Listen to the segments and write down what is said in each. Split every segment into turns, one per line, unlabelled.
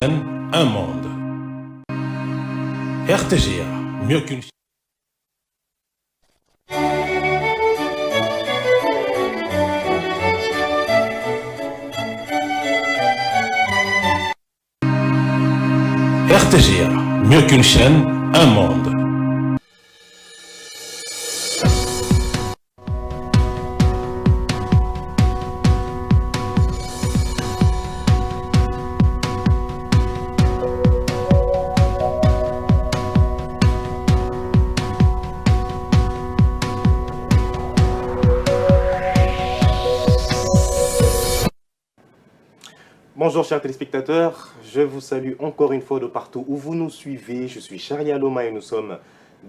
Un monde. RTGA, mieux qu'une... RTGA, mieux qu'une chaîne, un monde.
Bonjour chers téléspectateurs, je vous salue encore une fois de partout où vous nous suivez. Je suis Charlie Aloma et nous sommes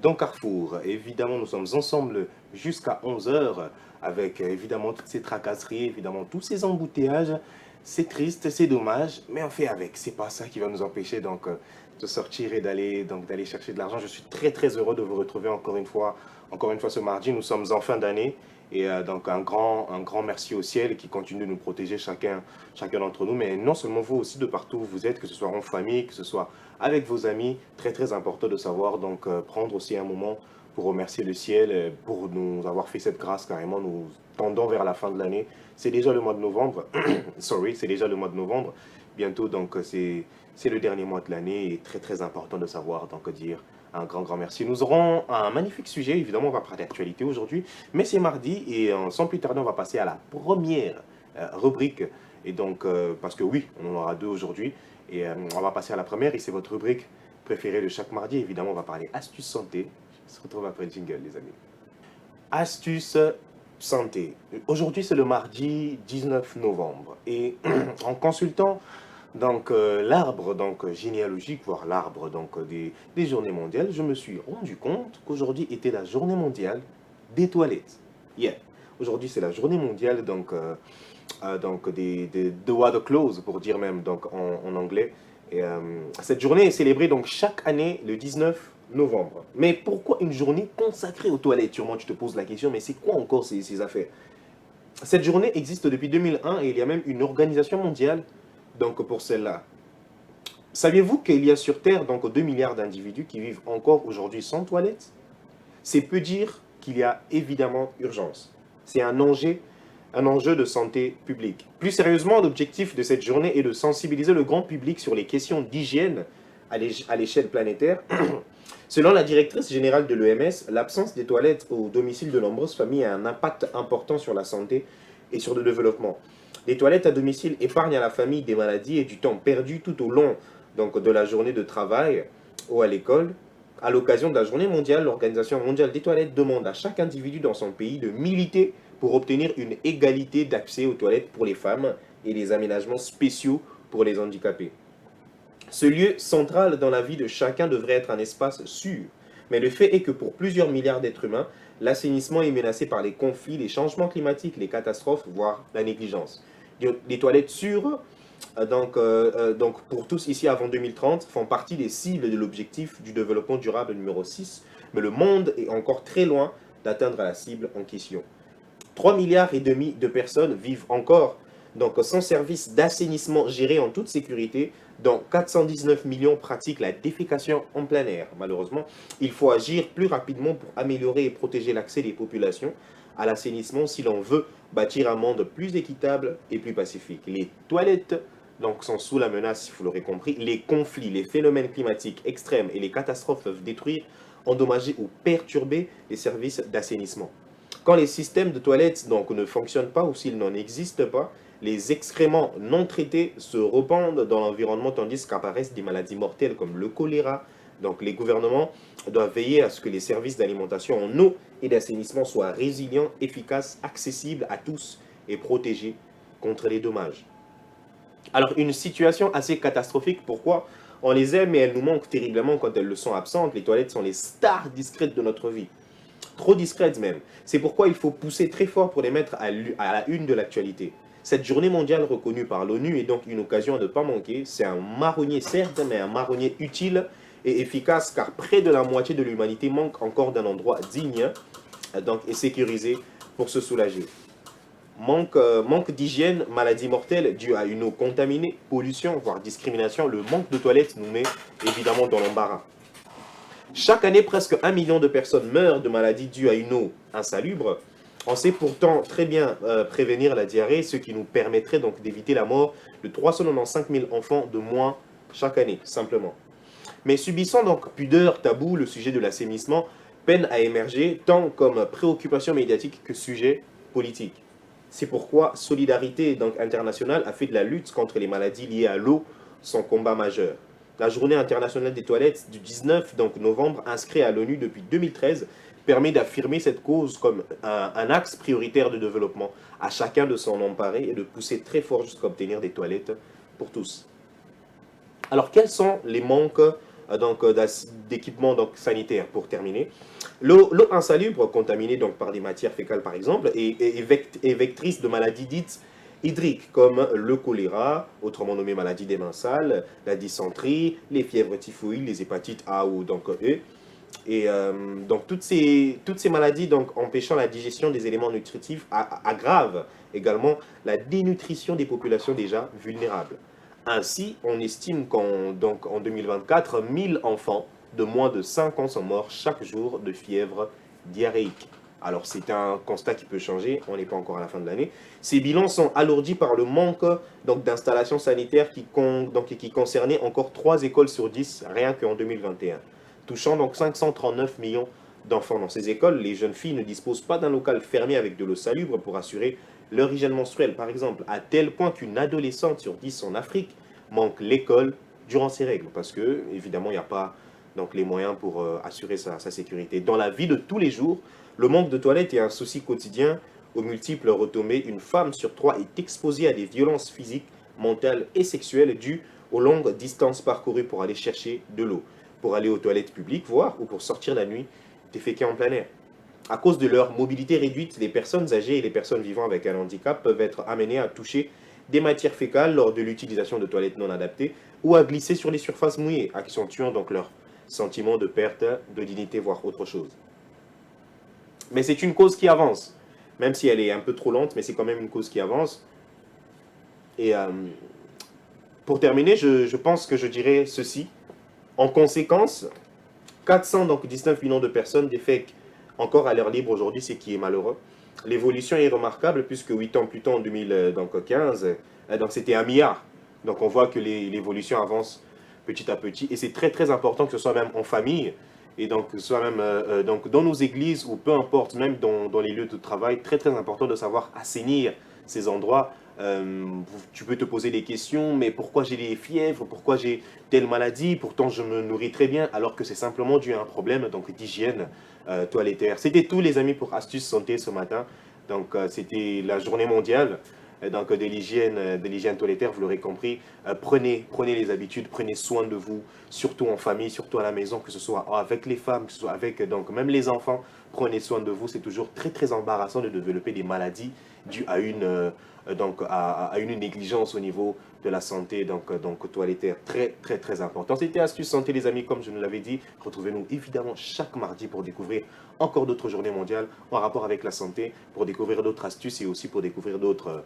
dans Carrefour. Évidemment, nous sommes ensemble jusqu'à 11 h avec évidemment toutes ces tracasseries, évidemment tous ces embouteillages. C'est triste, c'est dommage, mais on fait avec. C'est pas ça qui va nous empêcher de sortir et d'aller chercher de l'argent. Je suis très heureux de vous retrouver encore une fois ce mardi. Nous sommes en fin d'année. Et donc un grand merci au ciel qui continue de nous protéger chacun d'entre nous, mais non seulement vous aussi de partout où vous êtes, que ce soit en famille, que ce soit avec vos amis, très important de savoir donc prendre aussi un moment pour remercier le ciel pour nous avoir fait cette grâce carrément. Nous tendons vers la fin de l'année, c'est déjà le mois de novembre, c'est déjà le mois de novembre, bientôt donc c'est le dernier mois de l'année et très important de savoir donc dire un grand merci. Nous aurons un magnifique sujet, évidemment on va parler d'actualité aujourd'hui, mais c'est mardi et sans plus tarder on va passer à la première rubrique. Et donc, parce que oui, on en aura deux aujourd'hui, et on va passer à la première et c'est votre rubrique préférée de chaque mardi. Évidemment on va parler astuces santé. On se retrouve après le jingle les amis. Astuces santé. Aujourd'hui c'est le mardi 19 novembre et en consultant donc l'arbre généalogique, voire l'arbre des journées mondiales, je me suis rendu compte qu'aujourd'hui était la journée mondiale des toilettes. Yeah. Aujourd'hui c'est la journée mondiale de water close pour dire même en anglais. Et, cette journée est célébrée donc chaque année le 19 novembre. Mais pourquoi une journée consacrée aux toilettes? Sûrement tu te poses la question, mais c'est quoi encore ces affaires? Cette journée existe depuis 2001 et il y a même une organisation mondiale donc pour celle-là. Saviez-vous qu'il y a sur Terre donc 2 milliards d'individus qui vivent encore aujourd'hui sans toilette? C'est peu dire qu'il y a évidemment urgence. C'est un enjeu de santé publique. Plus sérieusement, l'objectif de cette journée est de sensibiliser le grand public sur les questions d'hygiène à l'échelle planétaire. Selon la directrice générale de l'OMS, l'absence des toilettes au domicile de nombreuses familles a un impact important sur la santé et sur le développement. Les toilettes à domicile épargnent à la famille des maladies et du temps perdu tout au long de la journée de travail ou à l'école. À l'occasion de la journée mondiale, l'Organisation mondiale des toilettes demande à chaque individu dans son pays de militer pour obtenir une égalité d'accès aux toilettes pour les femmes et les aménagements spéciaux pour les handicapés. Ce lieu central dans la vie de chacun devrait être un espace sûr. Mais le fait est que pour plusieurs milliards d'êtres humains, l'assainissement est menacé par les conflits, les changements climatiques, les catastrophes, voire la négligence. Les toilettes sûres, donc pour tous ici avant 2030, font partie des cibles de l'objectif du développement durable numéro 6, mais le monde est encore très loin d'atteindre la cible en question. 3,5 milliards de personnes vivent encore sans service d'assainissement géré en toute sécurité, dont 419 millions pratiquent la défécation en plein air. Malheureusement, il faut agir plus rapidement pour améliorer et protéger l'accès des populations à l'assainissement si l'on veut bâtir un monde plus équitable et plus pacifique. Les toilettes sont sous la menace, vous l'aurez compris. Les conflits, les phénomènes climatiques extrêmes et les catastrophes peuvent détruire, endommager ou perturber les services d'assainissement. Quand les systèmes de toilettes ne fonctionnent pas ou s'ils n'en existent pas, les excréments non traités se répandent dans l'environnement tandis qu'apparaissent des maladies mortelles comme le choléra. Donc les gouvernements doivent veiller à ce que les services d'alimentation en eau et d'assainissement soient résilients, efficaces, accessibles à tous et protégés contre les dommages. Alors une situation assez catastrophique, pourquoi? On les aime mais elles nous manquent terriblement quand elles le sont absentes. Les toilettes sont les stars discrètes de notre vie. Trop discrètes même. C'est pourquoi il faut pousser très fort pour les mettre à la une de l'actualité. Cette journée mondiale reconnue par l'ONU est donc une occasion à ne pas manquer. C'est un marronnier certes, mais un marronnier utile et efficace car près de la moitié de l'humanité manque encore d'un endroit digne et sécurisé pour se soulager. Manque d'hygiène, maladies mortelles dues à une eau contaminée, pollution, voire discrimination. Le manque de toilettes nous met évidemment dans l'embarras. Chaque année, presque 1 million de personnes meurent de maladies dues à une eau insalubre. On sait pourtant très bien prévenir la diarrhée, ce qui nous permettrait donc d'éviter la mort de 395 000 enfants de moins chaque année, simplement. Mais subissant donc pudeur, tabou, le sujet de l'assainissement peine à émerger tant comme préoccupation médiatique que sujet politique. C'est pourquoi Solidarité donc, internationale a fait de la lutte contre les maladies liées à l'eau son combat majeur. La journée internationale des toilettes du 19 novembre, inscrite à l'ONU depuis 2013, permet d'affirmer cette cause comme un axe prioritaire de développement, à chacun de s'en emparer et de pousser très fort jusqu'à obtenir des toilettes pour tous. Alors, quels sont les manques d'équipements sanitaires pour terminer? L'eau insalubre, contaminée donc, par des matières fécales par exemple, est vectrice de maladies dites hydriques comme le choléra, autrement nommé maladie des mains sales, la dysenterie, les fièvres typhoïdes, les hépatites A ou donc E. Et donc toutes ces maladies donc, empêchant la digestion des éléments nutritifs aggravent également la dénutrition des populations déjà vulnérables. Ainsi, on estime qu'en 2024, 1000 enfants de moins de 5 ans sont morts chaque jour de fièvre diarrhéique. Alors c'est un constat qui peut changer, on n'est pas encore à la fin de l'année. Ces bilans sont alourdis par le manque d'installations sanitaires qui concernaient encore 3 écoles sur 10 rien qu'en 2021, touchant donc 539 millions d'enfants. Dans ces écoles, les jeunes filles ne disposent pas d'un local fermé avec de l'eau salubre pour assurer leur hygiène menstruelle, par exemple, à tel point qu'une adolescente sur 10 en Afrique manque l'école durant ses règles, parce que, évidemment, il n'y a pas donc, les moyens pour assurer sa sécurité. Dans la vie de tous les jours, le manque de toilettes est un souci quotidien aux multiples retombées. Une femme sur 3 est exposée à des violences physiques, mentales et sexuelles dues aux longues distances parcourues pour aller chercher de l'eau, pour aller aux toilettes publiques, voire, ou pour sortir la nuit déféquer en plein air. À cause de leur mobilité réduite, les personnes âgées et les personnes vivant avec un handicap peuvent être amenées à toucher des matières fécales lors de l'utilisation de toilettes non adaptées ou à glisser sur les surfaces mouillées, accentuant donc leur sentiment de perte de dignité, voire autre chose. Mais c'est une cause qui avance, même si elle est un peu trop lente, mais c'est quand même une cause qui avance. Et pour terminer, je pense que je dirais ceci. En conséquence, 419 millions de personnes défèquent encore à l'air libre aujourd'hui, ce qui est malheureux. L'évolution est remarquable puisque 8 ans plus tard, en 2015, c'était 1 milliard. Donc on voit que l'évolution avance petit à petit. Et c'est très très important que ce soit même en famille, et donc que ce soit même donc dans nos églises, ou peu importe, même dans les lieux de travail, très très important de savoir assainir ces endroits. Tu peux te poser des questions, mais pourquoi j'ai des fièvres, pourquoi j'ai telle maladie, pourtant je me nourris très bien, alors que c'est simplement dû à un problème d'hygiène toilettaire. C'était tout les amis pour Astuces Santé ce matin. Donc c'était la journée mondiale de l'hygiène toilettaire, vous l'aurez compris. Prenez les habitudes, prenez soin de vous, surtout en famille, surtout à la maison, que ce soit avec les femmes, que ce soit avec même les enfants. Prenez soin de vous, c'est toujours très très embarrassant de développer des maladies dues à une négligence au niveau de la santé toilettaire. Très très très important. C'était Astuces Santé les amis, comme je nous l'avais dit. Retrouvez-nous évidemment chaque mardi pour découvrir encore d'autres journées mondiales en rapport avec la santé, pour découvrir d'autres astuces et aussi pour découvrir d'autres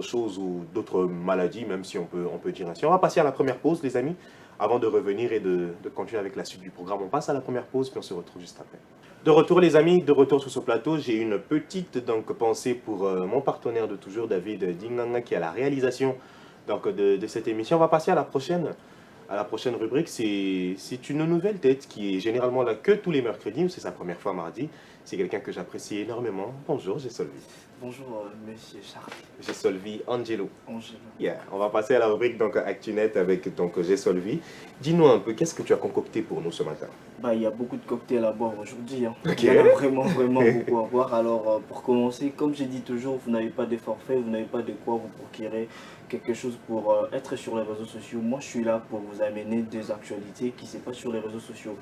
choses ou d'autres maladies, même si on peut dire ainsi. On va passer à la première pause les amis, avant de revenir et de continuer avec la suite du programme. On passe à la première pause puis on se retrouve juste après. De retour les amis, de retour sur ce plateau, j'ai une petite pensée pour mon partenaire de toujours, David Dinganga, qui est à la réalisation de cette émission. On va passer à la prochaine rubrique. C'est une nouvelle tête qui est généralement là que tous les mercredis, c'est sa première fois mardi. C'est quelqu'un que j'apprécie énormément. Bonjour, Gessolvi.
Bonjour, monsieur Charles.
Gessolvi Angelo.
Angelo.
Yeah. On va passer à la rubrique ActuNet avec Gessolvi. Dis-nous un peu, qu'est-ce que tu as concocté pour nous ce matin?
Il y a beaucoup de cocktails à boire aujourd'hui.
Ok.
Il y en a vraiment, vraiment beaucoup à boire. Alors, pour commencer, comme je dis toujours, vous n'avez pas de forfait, vous n'avez pas de quoi vous procurer quelque chose pour être sur les réseaux sociaux. Moi, je suis là pour vous amener des actualités qui se passent sur les réseaux sociaux.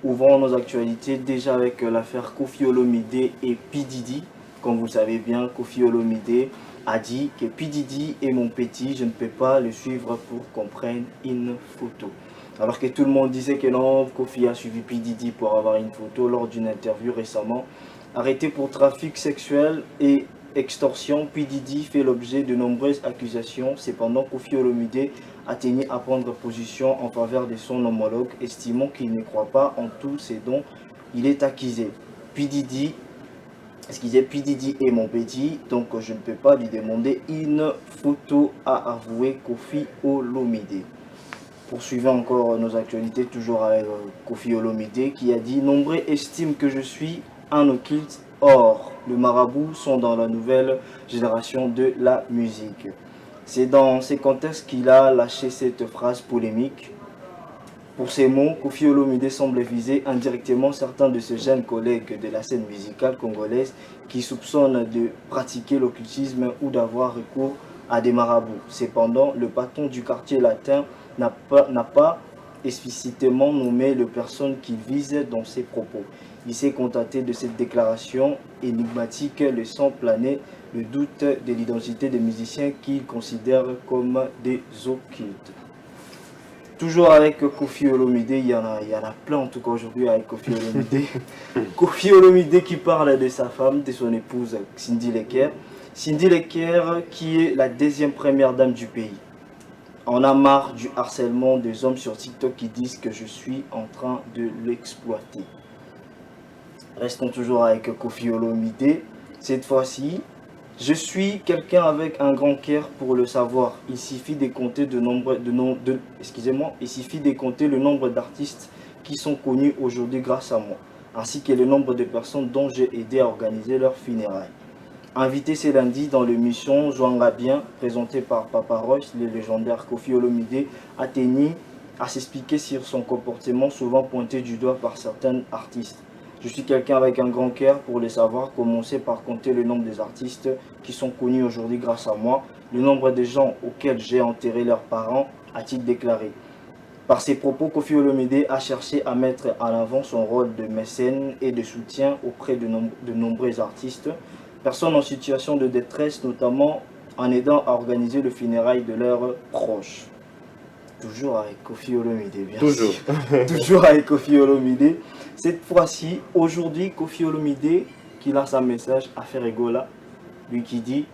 Ouvrons nos actualités déjà avec l'affaire Koffi Olomide et P. Diddy. Comme vous le savez bien, Koffi Olomide a dit que P. Diddy est mon petit, je ne peux pas le suivre pour qu'on prenne une photo. Alors que tout le monde disait que non, Koffi a suivi P. Diddy pour avoir une photo lors d'une interview récemment. Arrêté pour trafic sexuel et extorsion, P. Diddy fait l'objet de nombreuses accusations. Cependant, Koffi Olomide a tenu à prendre position en faveur de son homologue, estimant qu'il ne croit pas en tout ce dont il est accusé. P. Diddy est mon petit, donc je ne peux pas lui demander une photo, a avoué Koffi Olomide. Poursuivons encore nos actualités, toujours avec Koffi Olomide, qui a dit « Nombreux estiment que je suis un occulte, or le marabout sont dans la nouvelle génération de la musique ». C'est dans ces contextes qu'il a lâché cette phrase polémique. Pour ces mots, Koffi Olomide semble viser indirectement certains de ses jeunes collègues de la scène musicale congolaise qui soupçonnent de pratiquer l'occultisme ou d'avoir recours à des marabouts. Cependant, le patron du quartier latin n'a pas explicitement nommé les personnes qu'il vise dans ses propos. Il s'est contenté de cette déclaration énigmatique, laissant planer le doute de l'identité des musiciens qu'il considère comme des occultes. Toujours avec Koffi Olomide, il y en a plein en tout cas aujourd'hui avec Koffi Olomide. Koffi Olomide qui parle de sa femme, de son épouse Cindy Lecker. Cindy Lecker qui est la deuxième première dame du pays. On a marre du harcèlement des hommes sur TikTok qui disent que je suis en train de l'exploiter. Restons toujours avec Koffi Olomide. Cette fois-ci, je suis quelqu'un avec un grand cœur pour le savoir. Il suffit de compter le nombre d'artistes qui sont connus aujourd'hui grâce à moi, ainsi que le nombre de personnes dont j'ai aidé à organiser leurs funérailles. Invité ce lundi dans l'émission Jouanga Bien, présentée par Papa Royce, le légendaire Koffi Olomide a tenu à s'expliquer sur son comportement souvent pointé du doigt par certains artistes. Je suis quelqu'un avec un grand cœur pour le savoir, commencer par compter le nombre des artistes qui sont connus aujourd'hui grâce à moi, le nombre de gens auxquels j'ai enterré leurs parents, a-t-il déclaré. Par ses propos, Koffi Olomide a cherché à mettre en avant son rôle de mécène et de soutien auprès de nombreux artistes, personnes en situation de détresse, notamment en aidant à organiser le funérail de leurs proches. Toujours avec Koffi Olomide, bien
Toujours.
sûr. Toujours avec Koffi Olomide. Cette fois-ci, aujourd'hui, Koffi Olomide qui lance un message à Ferregola, lui qui dit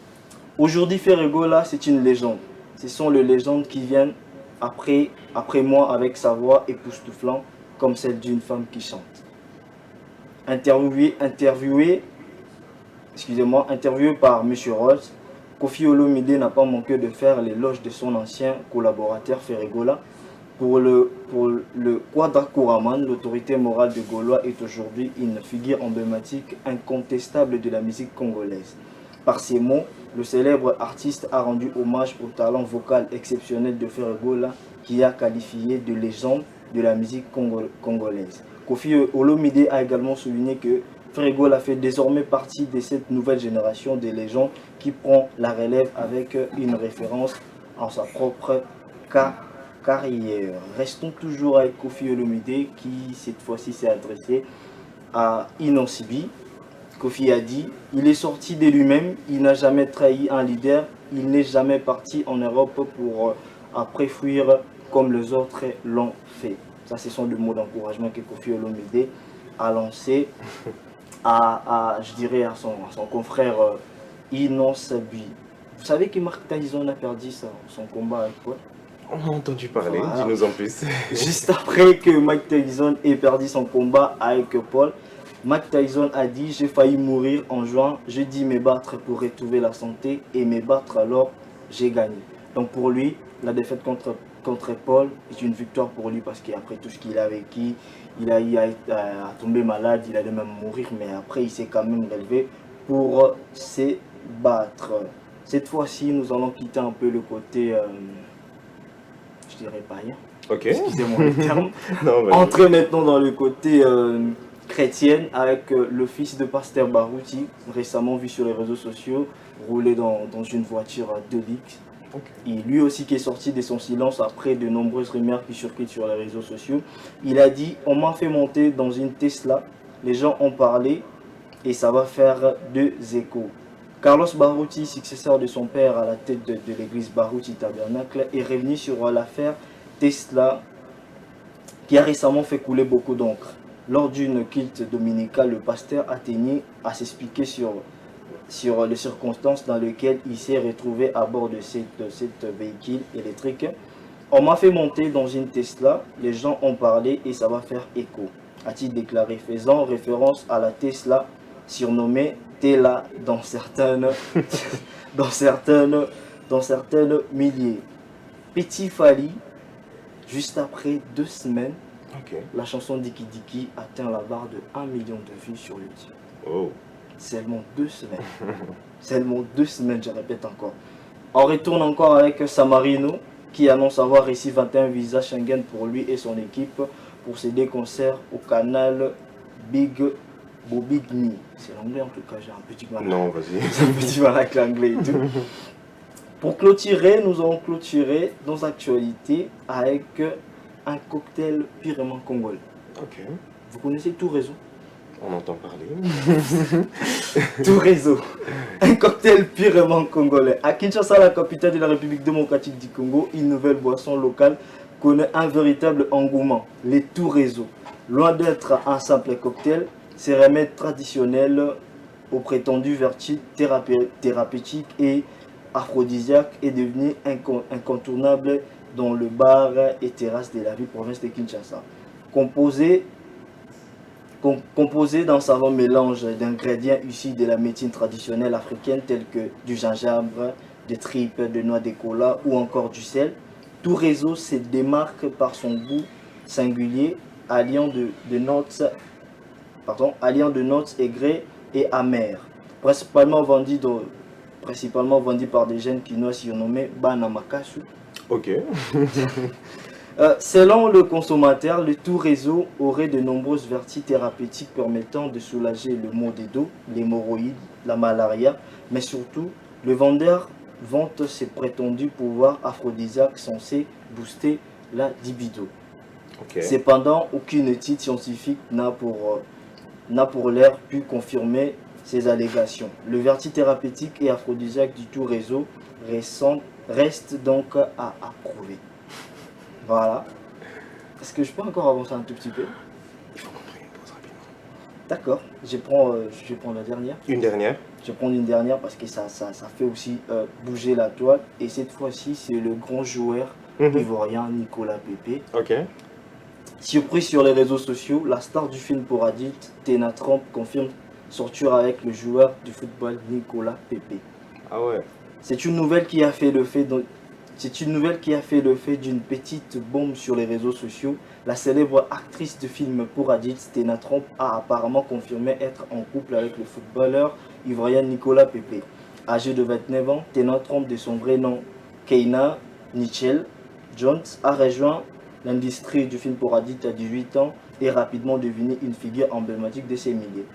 « Aujourd'hui, Ferregola, c'est une légende. Ce sont les légendes qui viennent après moi avec sa voix époustouflante comme celle d'une femme qui chante. » Interviewé par M. Rhodes, Koffi Olomide n'a pas manqué de faire l'éloge de son ancien collaborateur Ferregola. Pour le Kwadra Kouraman, l'autorité morale de Gaulois est aujourd'hui une figure emblématique incontestable de la musique congolaise. Par ces mots, le célèbre artiste a rendu hommage au talent vocal exceptionnel de Ferregola, qui a qualifié de légende de la musique congolaise. Koffi Olomide a également souligné que Ferregola fait désormais partie de cette nouvelle génération de légendes qui prend la relève avec une référence en sa propre carrière. Restons toujours avec Koffi Olomide qui cette fois-ci s'est adressé à Inosibi. Koffi a dit « Il est sorti de lui-même, il n'a jamais trahi un leader, il n'est jamais parti en Europe pour après fuir comme les autres l'ont fait. » Ça, ce sont des mots d'encouragement que Koffi Olomide a lancé je dirais à son confrère Inosibi. Vous savez que Mike Tyson a perdu son combat avec Paul?
On a entendu parler,
voilà.
Dis-nous en plus.
Juste après que Mike Tyson ait perdu son combat avec Paul, Mike Tyson a dit « J'ai failli mourir en juin, j'ai dit me battre pour retrouver la santé et me battre alors j'ai gagné. » Donc pour lui, la défaite contre Paul est une victoire pour lui parce qu'après tout ce qu'il a vécu, il a tombé malade, il allait même mourir, mais après il s'est quand même relevé pour se battre. Cette fois-ci, nous allons quitter un peu le côté, je dirais païen,
Ok.
excusez-moi le terme,
Non, vas-y.
entrer maintenant dans le côté chrétien avec le fils de Pasteur Barouti, récemment vu sur les réseaux sociaux, rouler dans une voiture de luxe.
Ok.
Et lui aussi qui est sorti de son silence après de nombreuses rumeurs qui circulent sur les réseaux sociaux. Il a dit « On m'a fait monter dans une Tesla, les gens ont parlé et ça va faire 2 échos. » Carlos Barouti, successeur de son père à la tête de l'église Barouti Tabernacle, est revenu sur l'affaire Tesla qui a récemment fait couler beaucoup d'encre. Lors d'une culte dominicale, le pasteur a tenu à s'expliquer sur sur les circonstances dans lesquelles il s'est retrouvé à bord de cette véhicule électrique. On m'a fait monter dans une Tesla, les gens ont parlé et ça va faire écho, a-t-il déclaré, faisant référence à la Tesla surnommée Tela dans certaines milliers. Petit Fally, juste après 2 semaines,
Ok.
la chanson Diki Diki atteint la barre de 1 million de vues sur YouTube.
Oh.
Seulement 2 semaines. Seulement 2 semaines, je répète encore. On retourne encore avec Samarino, qui annonce avoir reçu 21 visas Schengen pour lui et son équipe pour ses 2 concerts au canal Big Bobigny. C'est l'anglais en tout cas, j'ai un petit mal.
Non, vas-y.
J'ai un petit mal avec l'anglais et tout. Pour clôturer, nous allons clôturer nos actualités avec un cocktail purement congolais.
Ok.
Vous connaissez Tout Réseau?
On entend parler.
Tout Réseau. Un cocktail purement congolais. À Kinshasa, la capitale de la République démocratique du Congo, une nouvelle boisson locale connaît un véritable engouement, les Tout Réseau. Loin d'être un simple cocktail, ces remèdes traditionnels aux prétendues vertus thérapeutiques et aphrodisiaques est devenu incontournable dans le bar et terrasse de la ville province de Kinshasa. Composé d'un savant mélange d'ingrédients issus de la médecine traditionnelle africaine tels que du gingembre, des tripes, de noix de cola ou encore du sel, Tout Réseau se démarque par son goût singulier alliant de notes aigres et amères, principalement vendu par des jeunes quinois surnommés Bana Makasu.
Ok.
Selon le consommateur, le Tout Réseau aurait de nombreuses vertus thérapeutiques permettant de soulager le maux de dos, l'hémorroïde, la malaria, mais surtout, le vendeur vante ses prétendus pouvoirs aphrodisiaques censés booster la libido.
Ok.
Cependant, aucune étude scientifique n'a pour l'heure pu confirmer ces allégations. Le vertu thérapeutique et aphrodisiaque du Tout Réseau reste donc à approuver. Voilà. Est-ce que je peux encore avancer un tout petit peu?
Il faut qu'on prenne une pause rapidement.
D'accord. Je prends la dernière.
Une dernière.
Je vais prendre une dernière parce que ça fait aussi bouger la toile. Et cette fois-ci, c'est le grand joueur ivoirien Nicolas Pepe.
Ok.
Surpris sur les réseaux sociaux, la star du film pour adultes, Tena Trump, confirme sortir avec le joueur du football Nicolas Pepe.
Ah ouais.
C'est une nouvelle qui a fait le fait d'une petite bombe sur les réseaux sociaux. La célèbre actrice de film pour adultes, Tena Trump, a apparemment confirmé être en couple avec le footballeur ivoirien Nicolas Pepe. Âgé de 29 ans, Tena Trump, de son vrai nom Keina Nichelle Jones, a rejoint l'industrie du film pour adultes à 18 ans et rapidement devenu une figure emblématique de ces milieux.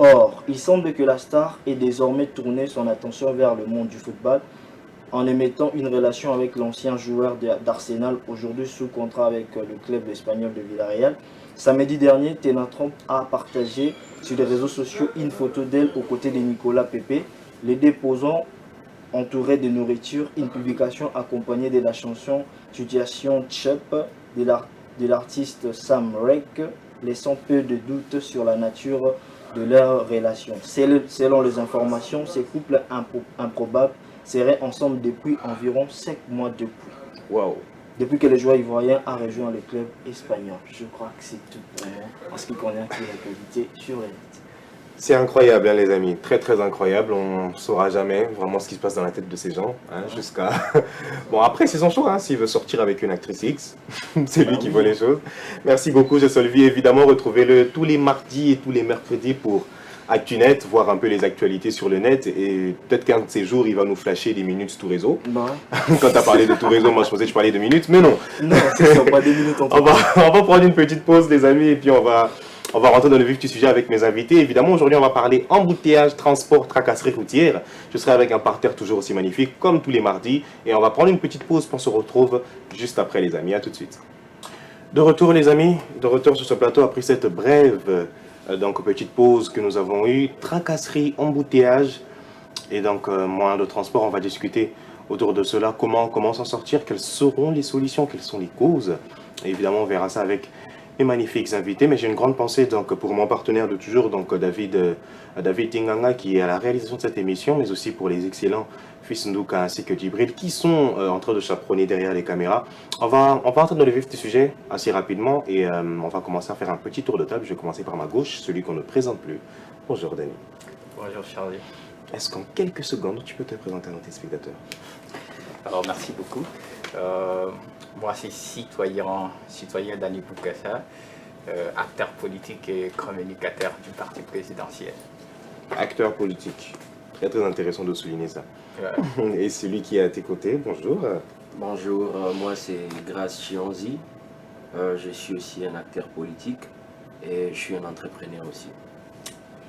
Or, il semble que la star ait désormais tourné son attention vers le monde du football en émettant une relation avec l'ancien joueur d'Arsenal, aujourd'hui sous contrat avec le club espagnol de Villarreal. Samedi dernier, Tena Trump a partagé sur les réseaux sociaux une photo d'elle aux côtés de Nicolas Pepe, les déposant entourés de nourriture, une publication accompagnée de la chanson Situation Chup de l'artiste Sam Rake, laissant peu de doute sur la nature de leur relation. Selon les informations, ces couples improbables seraient ensemble depuis environ 5 mois
Waouh.
depuis que le joueur ivoirien a rejoint le club espagnol. Je crois que c'est tout pour moi en ce qui concerne l'actualité sur Reddit.
C'est incroyable, hein, les amis. Très, très incroyable. On ne saura jamais vraiment ce qui se passe dans la tête de ces gens. Hein, jusqu'à... Bon, après, c'est son choix. Hein, s'il veut sortir avec une actrice X, c'est lui qui voit les choses. Merci beaucoup, Solvi. Évidemment, retrouvez-le tous les mardis et tous les mercredis pour ActuNet, voir un peu les actualités sur le net. Et peut-être qu'un de ces jours, il va nous flasher des minutes Tout Réseau.
Bah.
Quand tu as parlé de Tout Réseau, moi, je pensais que je parlais de minutes. Mais non.
Non, c'est ça, pas des minutes en
On va prendre une petite pause, les amis, et puis on va rentrer dans le vif du sujet avec mes invités. Évidemment, aujourd'hui, on va parler embouteillage, transport, tracasserie routière. Je serai avec un parterre toujours aussi magnifique, comme tous les mardis. Et on va prendre une petite pause, puis on se retrouve juste après, les amis. À tout de suite. De retour, les amis. De retour sur ce plateau, après cette brève petite pause que nous avons eue. Tracasserie, embouteillage et donc moyen de transport. On va discuter autour de cela. Comment s'en sortir? Quelles seront les solutions? Quelles sont les causes? Et évidemment, on verra ça avec et magnifiques invités. Mais j'ai une grande pensée donc, pour mon partenaire de toujours, donc David Tinganga, qui est à la réalisation de cette émission, mais aussi pour les excellents Fils Ndouka ainsi que Djibril, qui sont en train de chaperonner derrière les caméras. On va entrer dans le vif du sujet assez rapidement et on va commencer à faire un petit tour de table. Je vais commencer par ma gauche, celui qu'on ne présente plus. Bonjour Dani.
Bonjour Charlie.
Est-ce qu'en quelques secondes, tu peux te présenter à nos téléspectateurs?
Alors merci beaucoup. Moi c'est citoyen Dani Boukassa, acteur politique et communicateur du parti présidentiel.
Acteur politique. Très très intéressant de souligner ça.
Ouais.
Et celui qui est à tes côtés, bonjour.
Bonjour, moi c'est Grace Chianzi. Je suis aussi un acteur politique et je suis un entrepreneur aussi.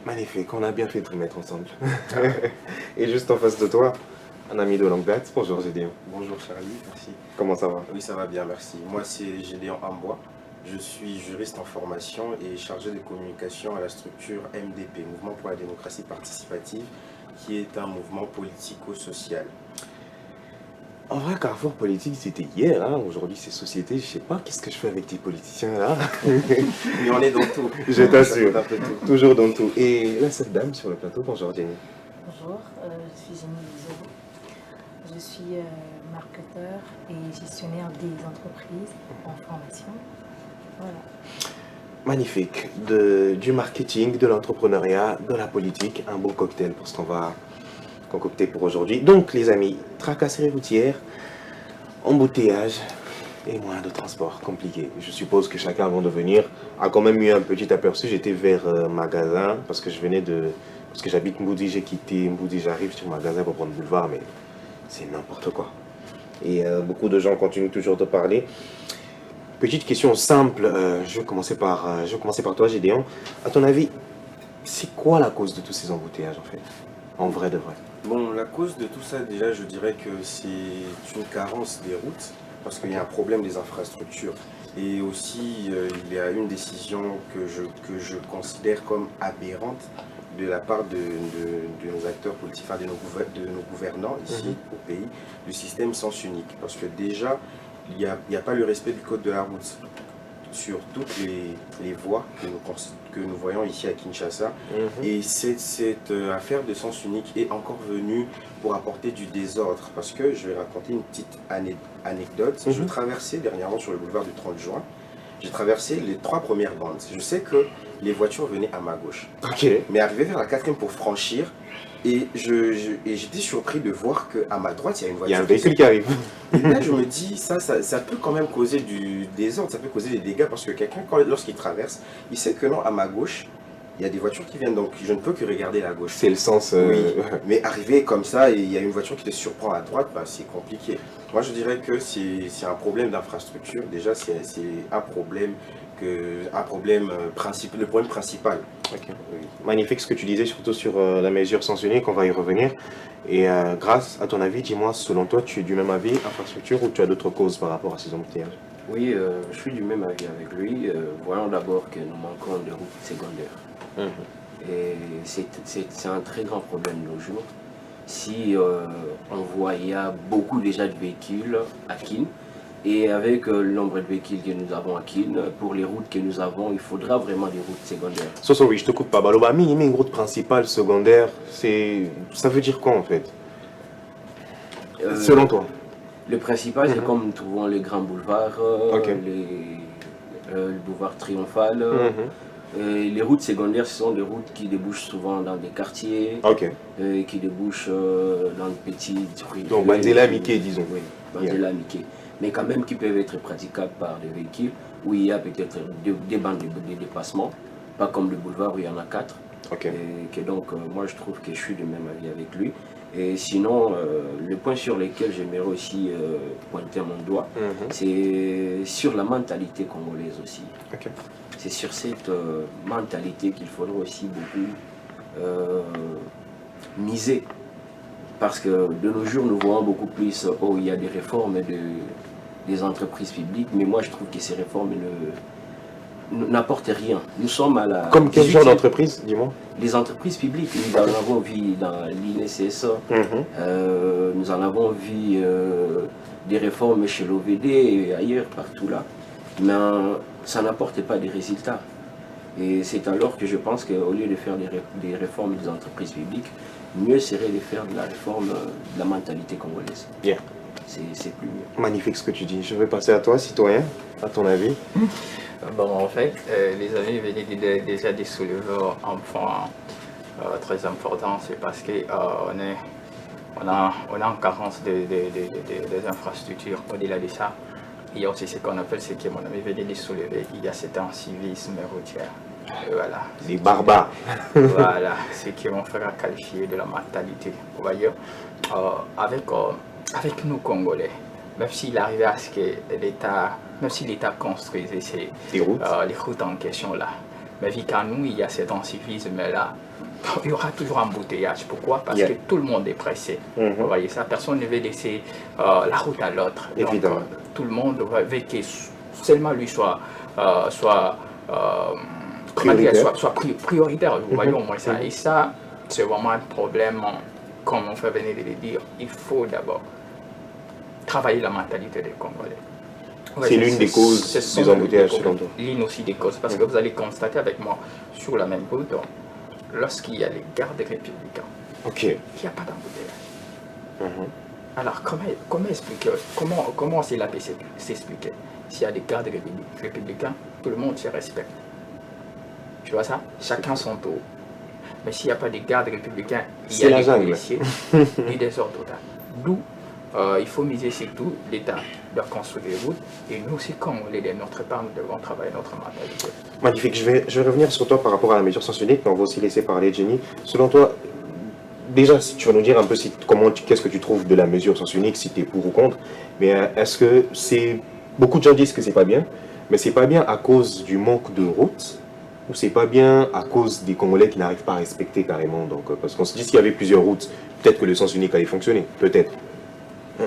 Magnifique, on a bien fait de te mettre ensemble. Et juste en face de toi, un ami de longue date. Bonjour Gédéon.
Bonjour Charlie, merci.
Comment ça va?
Oui, ça va bien, merci. Moi, c'est Gédéon Ambois. Je suis juriste en formation et chargé de communication à la structure MDP, Mouvement pour la démocratie participative, qui est un mouvement politico-social.
En vrai, Carrefour politique, c'était hier. Hein. Aujourd'hui, c'est société. Je sais pas qu'est-ce que je fais avec tes politiciens là.
Mais on est dans tout.
Je t'assure.
Un peu tout.
Toujours dans tout. Et là, cette dame sur le plateau, bonjour Jenny.
Bonjour, je suis Jenny Bizot. Je suis marketeur et gestionnaire des entreprises en formation. Voilà.
Magnifique. Du marketing, de l'entrepreneuriat, de la politique. Un beau cocktail pour ce qu'on va concocter pour aujourd'hui. Donc, les amis, tracasserie routière, embouteillage et moyens de transport compliqués. Je suppose que chacun, avant de venir, a quand même eu un petit aperçu. J'étais vers magasin parce que je venais de... Parce que j'habite Mboudi, j'ai quitté Mboudi, j'arrive sur magasin pour prendre le boulevard, mais c'est n'importe quoi. Et beaucoup de gens continuent toujours de parler. Petite question simple, je vais commencer par toi, Gédéon. À ton avis, c'est quoi la cause de tous ces embouteillages en fait? En vrai de vrai.
Bon, la cause de tout ça, déjà, je dirais que c'est une carence des routes, parce qu'il y a un problème des infrastructures. Et aussi, il y a une décision que je considère comme aberrante de la part de nos acteurs politiques, enfin de nos gouvernants ici au pays, le système sens unique. Parce que déjà, il n'y a pas le respect du code de la route sur toutes les voies que nous voyons ici à Kinshasa. Et cette affaire de sens unique est encore venue pour apporter du désordre. Parce que je vais raconter une petite anecdote. Je traversais dernièrement sur le boulevard du 30 juin. J'ai traversé les 3 premières bandes. Je sais que les voitures venaient à ma gauche.
Ok.
Mais arrivé vers la 4e pour franchir, et j'étais surpris de voir qu'à ma droite, il y a une
Il
voiture.
y a un véhicule qui arrive.
Et là, je me dis, ça peut quand même causer du désordre, ça peut causer des dégâts, parce que quelqu'un, lorsqu'il traverse, il sait que non, à ma gauche, il y a des voitures qui viennent, donc je ne peux que regarder la gauche.
C'est le sens...
Oui, mais arrivé comme ça, et il y a une voiture qui te surprend à droite, bah, c'est compliqué. Moi, je dirais que c'est un problème d'infrastructure. Déjà, c'est un problème principal, le problème principal.
Okay. Oui. Magnifique ce que tu disais, surtout sur la mesure sens unique, on va y revenir. Et Grâce, à ton avis, dis-moi, selon toi, tu es du même avis, infrastructure, ou tu as d'autres causes par rapport à ces embouteillages?
Oui, je suis du même avis avec lui. Voyons d'abord que nous manquons de routes secondaires. Et c'est un très grand problème de nos jours. Si on voit, il y a beaucoup déjà de véhicules à Kin. Et avec le nombre de véhicules que nous avons à Kin, pour les routes que nous avons, il faudra vraiment des routes secondaires.
Oui, je te coupe pas. Baloba, mais une route principale, secondaire, ça veut dire quoi en fait? Selon toi?
Le principal, c'est comme nous trouvons les grands boulevards, le boulevard Triomphal. Les routes secondaires, ce sont des routes qui débouchent souvent dans des quartiers, qui débouchent dans de petits rues.
Donc, Bandela Mickey, disons.
Oui, Bandela Mickey. Mais quand même qui peuvent être praticables par des véhicules où il y a peut-être des bandes de dépassement, pas comme le boulevard où il y en a 4. Et que donc, moi, je trouve que je suis du même avis avec lui. Et sinon, le point sur lequel j'aimerais aussi pointer mon doigt, c'est sur la mentalité congolaise aussi. C'est sur cette mentalité qu'il faudrait aussi beaucoup miser. Parce que de nos jours, nous voyons beaucoup plus, il y a des réformes des entreprises publiques, mais moi je trouve que ces réformes n'apportent rien. Nous sommes à la...
Comme quel genre d'entreprise, dis-moi?
Les entreprises publiques, nous en avons vu dans l'INSS, nous en avons vu des réformes chez l'OVD et ailleurs, partout là. mais ça n'apporte pas des résultats. Et c'est alors que je pense qu'au lieu de faire des réformes des entreprises publiques, mieux serait de faire de la réforme de la mentalité congolaise.
Bien.
C'est plus mieux.
Magnifique ce que tu dis. Je vais passer à toi, citoyen, à ton avis.
Bon, en fait, les amis venaient déjà de soulever un point très important, c'est parce que on a en carence des infrastructures. Au-delà de ça, il y a aussi ce qu'on appelle, ce que mon ami venait de soulever, il y a cet incivisme routier. Voilà.
Des barbares.
Voilà, ce que mon frère a qualifié de la mentalité. Vous voyez, avec nous Congolais, même s'il arrivait à ce que l'État, même si l'État construisait
les routes
en question là, mais vu qu'à nous, il y a cet incivisme-là, il y aura toujours un embouteillage. Pourquoi? Parce que tout le monde est pressé. Vous voyez ça, personne ne veut laisser la route à l'autre.
Évidemment.
Donc, tout le monde veut que seulement lui soit prioritaire. Vous voyez au moins ça. Et ça, c'est vraiment un problème, comme on fait venir de le dire. Il faut d'abord travailler la mentalité des Congolais.
C'est l'une des causes des embouteillages, selon toi.
L'une aussi des causes, parce que vous allez constater avec moi sur la même route, lorsqu'il y a les gardes républicains, il n'y a pas d'embouteillage. Alors, comment expliquer, comment cela peut s'expliquer? S'il y a des gardes républicains, tout le monde se respecte. Tu vois ça? Chacun son tour. Mais s'il n'y a pas de gardes républicains, il y a des policiers, du désordre total. D'où il faut miser sur tout, l'État doit construire des routes, et nous aussi, comme on est de notre part, nous devons travailler notre mentalité.
Magnifique. Je vais revenir sur toi par rapport à la mesure sens unique, mais on va aussi laisser parler Jenny. Selon toi, déjà, si tu vas nous dire un peu qu'est-ce que tu trouves de la mesure sens unique, si tu es pour ou contre, mais est-ce que c'est... Beaucoup de gens disent que c'est pas bien, mais c'est pas bien à cause du manque de routes, ou c'est pas bien à cause des Congolais qui n'arrivent pas à respecter carrément. Donc, parce qu'on se dit qu'il y avait plusieurs routes, peut-être que le sens unique allait fonctionner, peut-être.
Bon,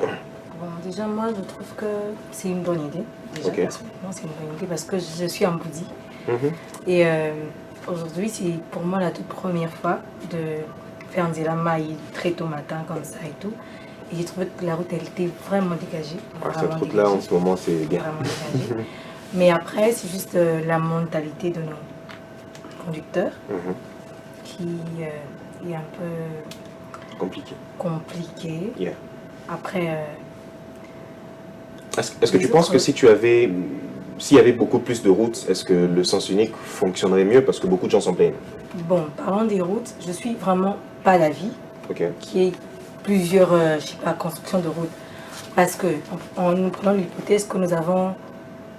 déjà, moi, je trouve que c'est une bonne idée. Déjà, personnellement, c'est une bonne idée parce que je suis en Boudi. Et aujourd'hui, c'est pour moi la toute première fois de faire un Nzela-Maï très tôt matin, comme ça et tout. Et j'ai trouvé que la route, elle était vraiment dégagée.
Cette route-là, en ce moment, c'est bien.
Vraiment dégagée. Mais après, c'est juste la mentalité de nos conducteurs qui est un peu compliqué. Après,
est-ce que tu penses que s'il y avait beaucoup plus de routes, est-ce que le sens unique fonctionnerait mieux? Parce que beaucoup de gens s'en plaignent.
Bon, parlant des routes, je suis vraiment pas d'avis qu'il y ait plusieurs constructions de routes. Parce que, en nous prenant l'hypothèse que nous avons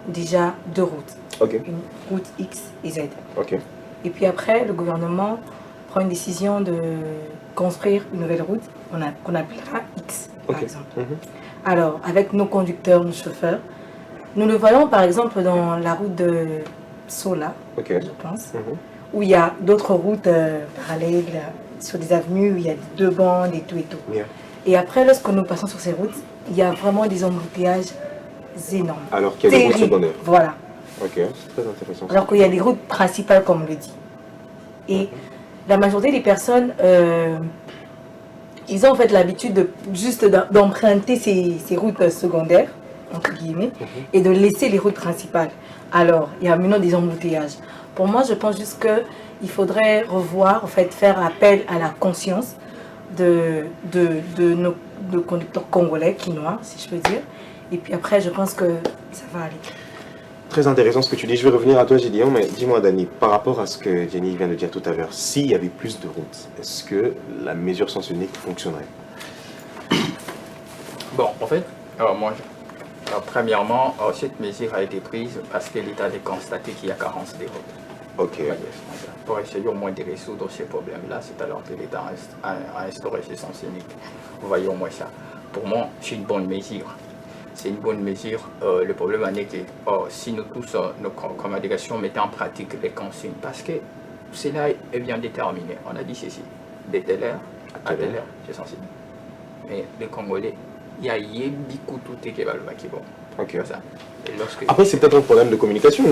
déjà deux routes. Une route X et Z. Et puis après, le gouvernement prend une décision de construire une nouvelle route qu'on appellera X, par exemple. Alors, avec nos conducteurs, nos chauffeurs, nous le voyons par exemple dans la route de Sola, je pense, où il y a d'autres routes parallèles sur des avenues où il y a deux bandes et tout. Et après, lorsque nous passons sur ces routes, il y a vraiment des embouteillages énormes.
Alors qu'il y a des routes secondaires.
Voilà.
C'est très intéressant.
Alors qu'il y a des routes principales, comme on le dit. Et la majorité des personnes, ils ont en fait l'habitude juste d'emprunter ces routes secondaires, entre guillemets, et de laisser les routes principales. Alors, il y a maintenant des embouteillages. Pour moi, je pense juste qu'il faudrait revoir, en fait, faire appel à la conscience de nos conducteurs congolais, quinois, si je peux dire. Et puis après, je pense que ça va aller.
Très intéressant ce que tu dis. Je vais revenir à toi, Gédéon, mais dis-moi, Dani, par rapport à ce que Jenny vient de dire tout à l'heure, s'il y avait plus de routes, est-ce que la mesure sens unique fonctionnerait?
Bon, en fait, premièrement, cette mesure a été prise parce que l'État a constaté qu'il y a carence des routes. Pour essayer au moins de résoudre ces problèmes-là, c'est alors que l'État a instauré ce sens unique. Vous voyez au moins ça. Pour moi, c'est une bonne mesure. C'est une bonne mesure. Le problème est que si nous tous, comme délégation, mettons en pratique les consignes, parce que cela est bien déterminé. On a dit ceci, de telle heure à telle heure, c'est sensible. Mais les Congolais, il y a beaucoup tout qui va le bon. Ça.
Après, c'est peut-être un problème de communication.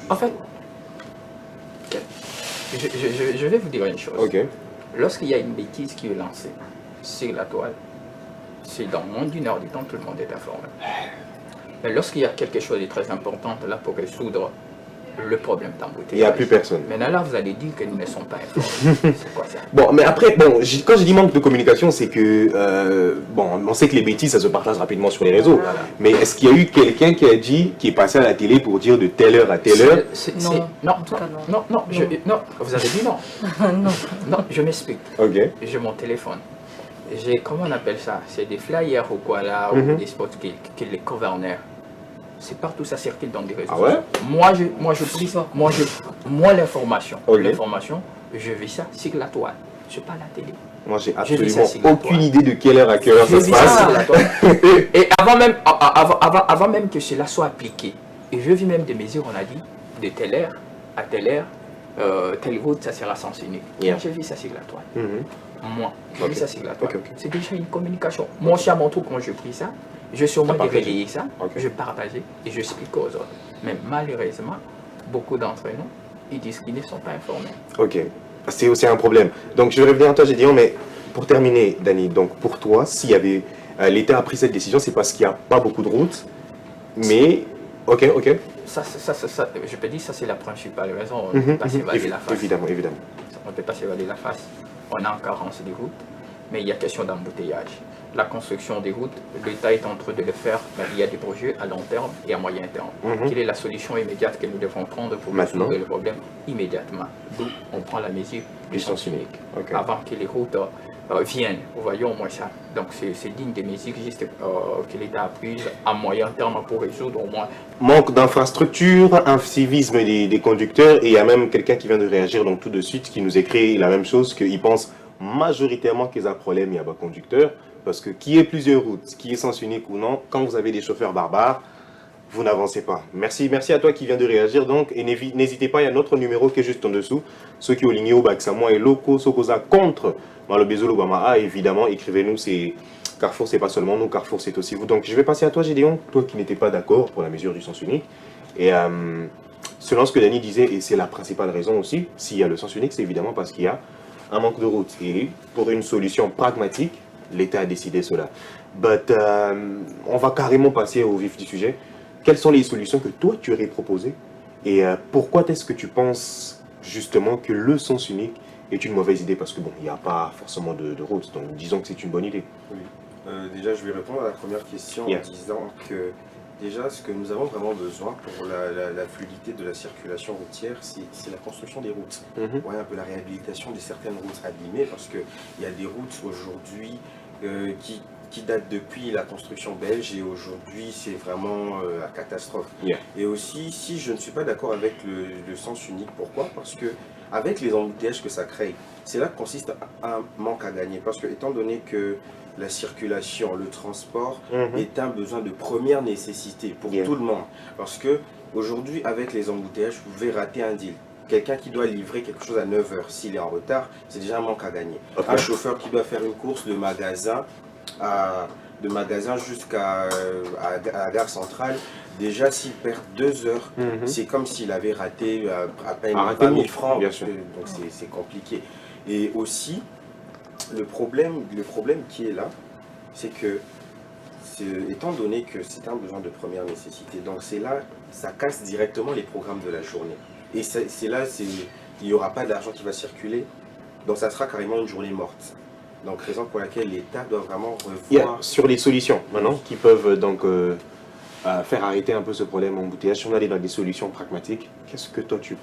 En fait, je vais vous dire une chose. Lorsqu'il y a une bêtise qui est lancée sur la toile, c'est dans moins d'une heure du temps, tout le monde est informé. Mais lorsqu'il y a quelque chose de très important là pour résoudre le problème d'embouteillage.
Il n'y a plus personne.
Maintenant là, vous allez dire qu'ils ne sont pas informés. C'est quoi ça?
Bon, mais après, bon, quand je dis manque de communication, c'est que, bon, on sait que les bêtises, ça se partage rapidement sur les réseaux.
Voilà.
Mais est-ce qu'il y a eu quelqu'un qui a dit, qui est passé à la télé pour dire de telle heure à telle heure?
Non,
en tout cas,
non, non, vous avez dit non.
Non.
Non, je m'explique.
Ok.
J'ai mon téléphone. J'ai, comment on appelle ça? C'est des flyers ou quoi là, ou des spots qui les gouverneurs. C'est partout, ça circule dans des réseaux.
Ah ouais?
Moi l'information.
Ok.
L'information, je vis ça sur la toile. Je pas la télé.
Moi, j'ai
Je vis ça
absolument
sur la
aucune
toile.
idée de quelle heure à quelle heure
Je
ça se
vis ça
passe.
sur la toile. Et avant même que cela soit appliqué, et je vis même des mesures, on a dit, de telle heure à telle heure, telle route, ça sera sens unique.
Yeah.
Moi, je vis ça sur la toile.
Mhm.
Moi, je
Ok.
vis ça sur la toile.
Ok, ok.
C'est déjà une communication. Moi aussi, à mon tour, quand je pris ça, je suis au moins
partagé.
réveillé ça,
Ok.
je partageais et je explique aux autres. Mais malheureusement, beaucoup d'entre nous, ils disent qu'ils ne sont pas informés.
Ok. C'est aussi un problème. Donc, je vais revenir à toi, Gédéon, mais pour terminer, Dani, donc pour toi, s'il y avait. L'État a pris cette décision, c'est parce qu'il n'y a pas beaucoup de routes. Mais. Ok, ok.
Ça, je peux dire, ça c'est la principale raison. On ne peut pas s'évader la face.
Évidemment, évidemment.
On ne peut pas s'évader la face. On a en carence des routes, mais il y a question d'embouteillage. La construction des routes, l'État est en train de le faire, mais il y a des projets à long terme et à moyen terme. Quelle est la solution immédiate que nous devons prendre pour
Maintenant.
résoudre le problème immédiatement? D'où on prend la mesure du sens unique.
Ok.
Avant que les routes viennent, voyons au moins ça. Donc c'est digne des mesures juste, que l'État a prises à moyen terme pour résoudre au moins.
Manque d'infrastructures, incivisme des conducteurs, et il y a même quelqu'un qui vient de réagir donc tout de suite, qui nous écrit la même chose, qu'il pense majoritairement qu'ils ont un problème, il y a pas conducteur, parce que qui est plusieurs routes, qui est sens unique ou non, quand vous avez des chauffeurs barbares, vous n'avancez pas. Merci à toi qui viens de réagir donc, et n'hésitez pas, il y a notre numéro qui est juste en dessous, ceux qui ont ligné au bac, moi et Loco, Sokoza contre Malobezolo Bamaha, évidemment, écrivez-nous, c'est Carrefour, c'est pas seulement nous, Carrefour, c'est aussi vous. Donc je vais passer à toi, Gédéon, toi qui n'étais pas d'accord pour la mesure du sens unique, et selon ce que Dani disait, et c'est la principale raison aussi, s'il y a le sens unique, c'est évidemment parce qu'il y a un manque de route, et pour une solution pragmatique, l'État a décidé cela. On va carrément passer au vif du sujet. Quelles sont les solutions que toi tu aurais proposées et pourquoi est-ce que tu penses justement que le sens unique est une mauvaise idée? Parce que bon, il n'y a pas forcément de route, donc disons que c'est une bonne idée.
Oui. Déjà, je vais répondre à la première question en disant que déjà, ce que nous avons vraiment besoin pour la fluidité de la circulation routière, c'est la construction des routes. Ouais, un peu la réhabilitation de certaines routes abîmées, parce qu'il y a des routes aujourd'hui qui datent depuis la construction belge, et aujourd'hui c'est vraiment la catastrophe. Et aussi, si je ne suis pas d'accord avec le sens unique, pourquoi? Parce que avec les embouteillages que ça crée, c'est là que consiste un manque à gagner, parce que étant donné que la circulation, le transport est un besoin de première nécessité pour tout le monde, parce que aujourd'hui avec les embouteillages, vous pouvez rater un deal. Quelqu'un qui doit livrer quelque chose à 9 h, s'il est en retard, c'est déjà un manque à gagner. Un chauffeur qui doit faire une course de magasin jusqu'à la gare centrale, déjà s'il perd 2 heures, c'est comme s'il avait raté à peine 20 000 francs,
bien sûr.
donc c'est compliqué. Et aussi, le problème qui est là, c'est que, étant donné que c'est un besoin de première nécessité, donc c'est là, ça casse directement les programmes de la journée. Et c'est là, il n'y aura pas d'argent qui va circuler, donc ça sera carrément une journée morte. Donc raison pour laquelle l'État doit vraiment revoir...
Sur les solutions maintenant qui peuvent donc faire arrêter un peu ce problème embouteillage, si on allait dans des solutions pragmatiques, qu'est-ce que toi tu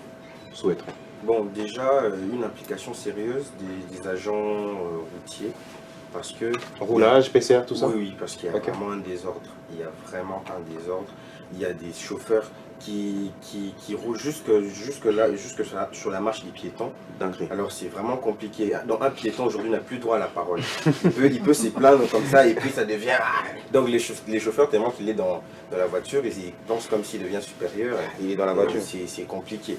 souhaiterais?
Bon, déjà une implication sérieuse des agents routiers, parce que...
Roulage, PCR, tout ça?
Oui, parce qu'il y a vraiment un désordre. Il y a vraiment un désordre. Il y a des chauffeurs qui roulent jusque sur la marche des piétons. Alors c'est vraiment compliqué. Donc un piéton aujourd'hui n'a plus droit à la parole. Il peut se plaindre comme ça, et puis ça devient... Donc les chauffeurs, tellement qu'il est dans la voiture, ils pensent comme s'il devient supérieur.
Il est dans la voiture.
C'est compliqué.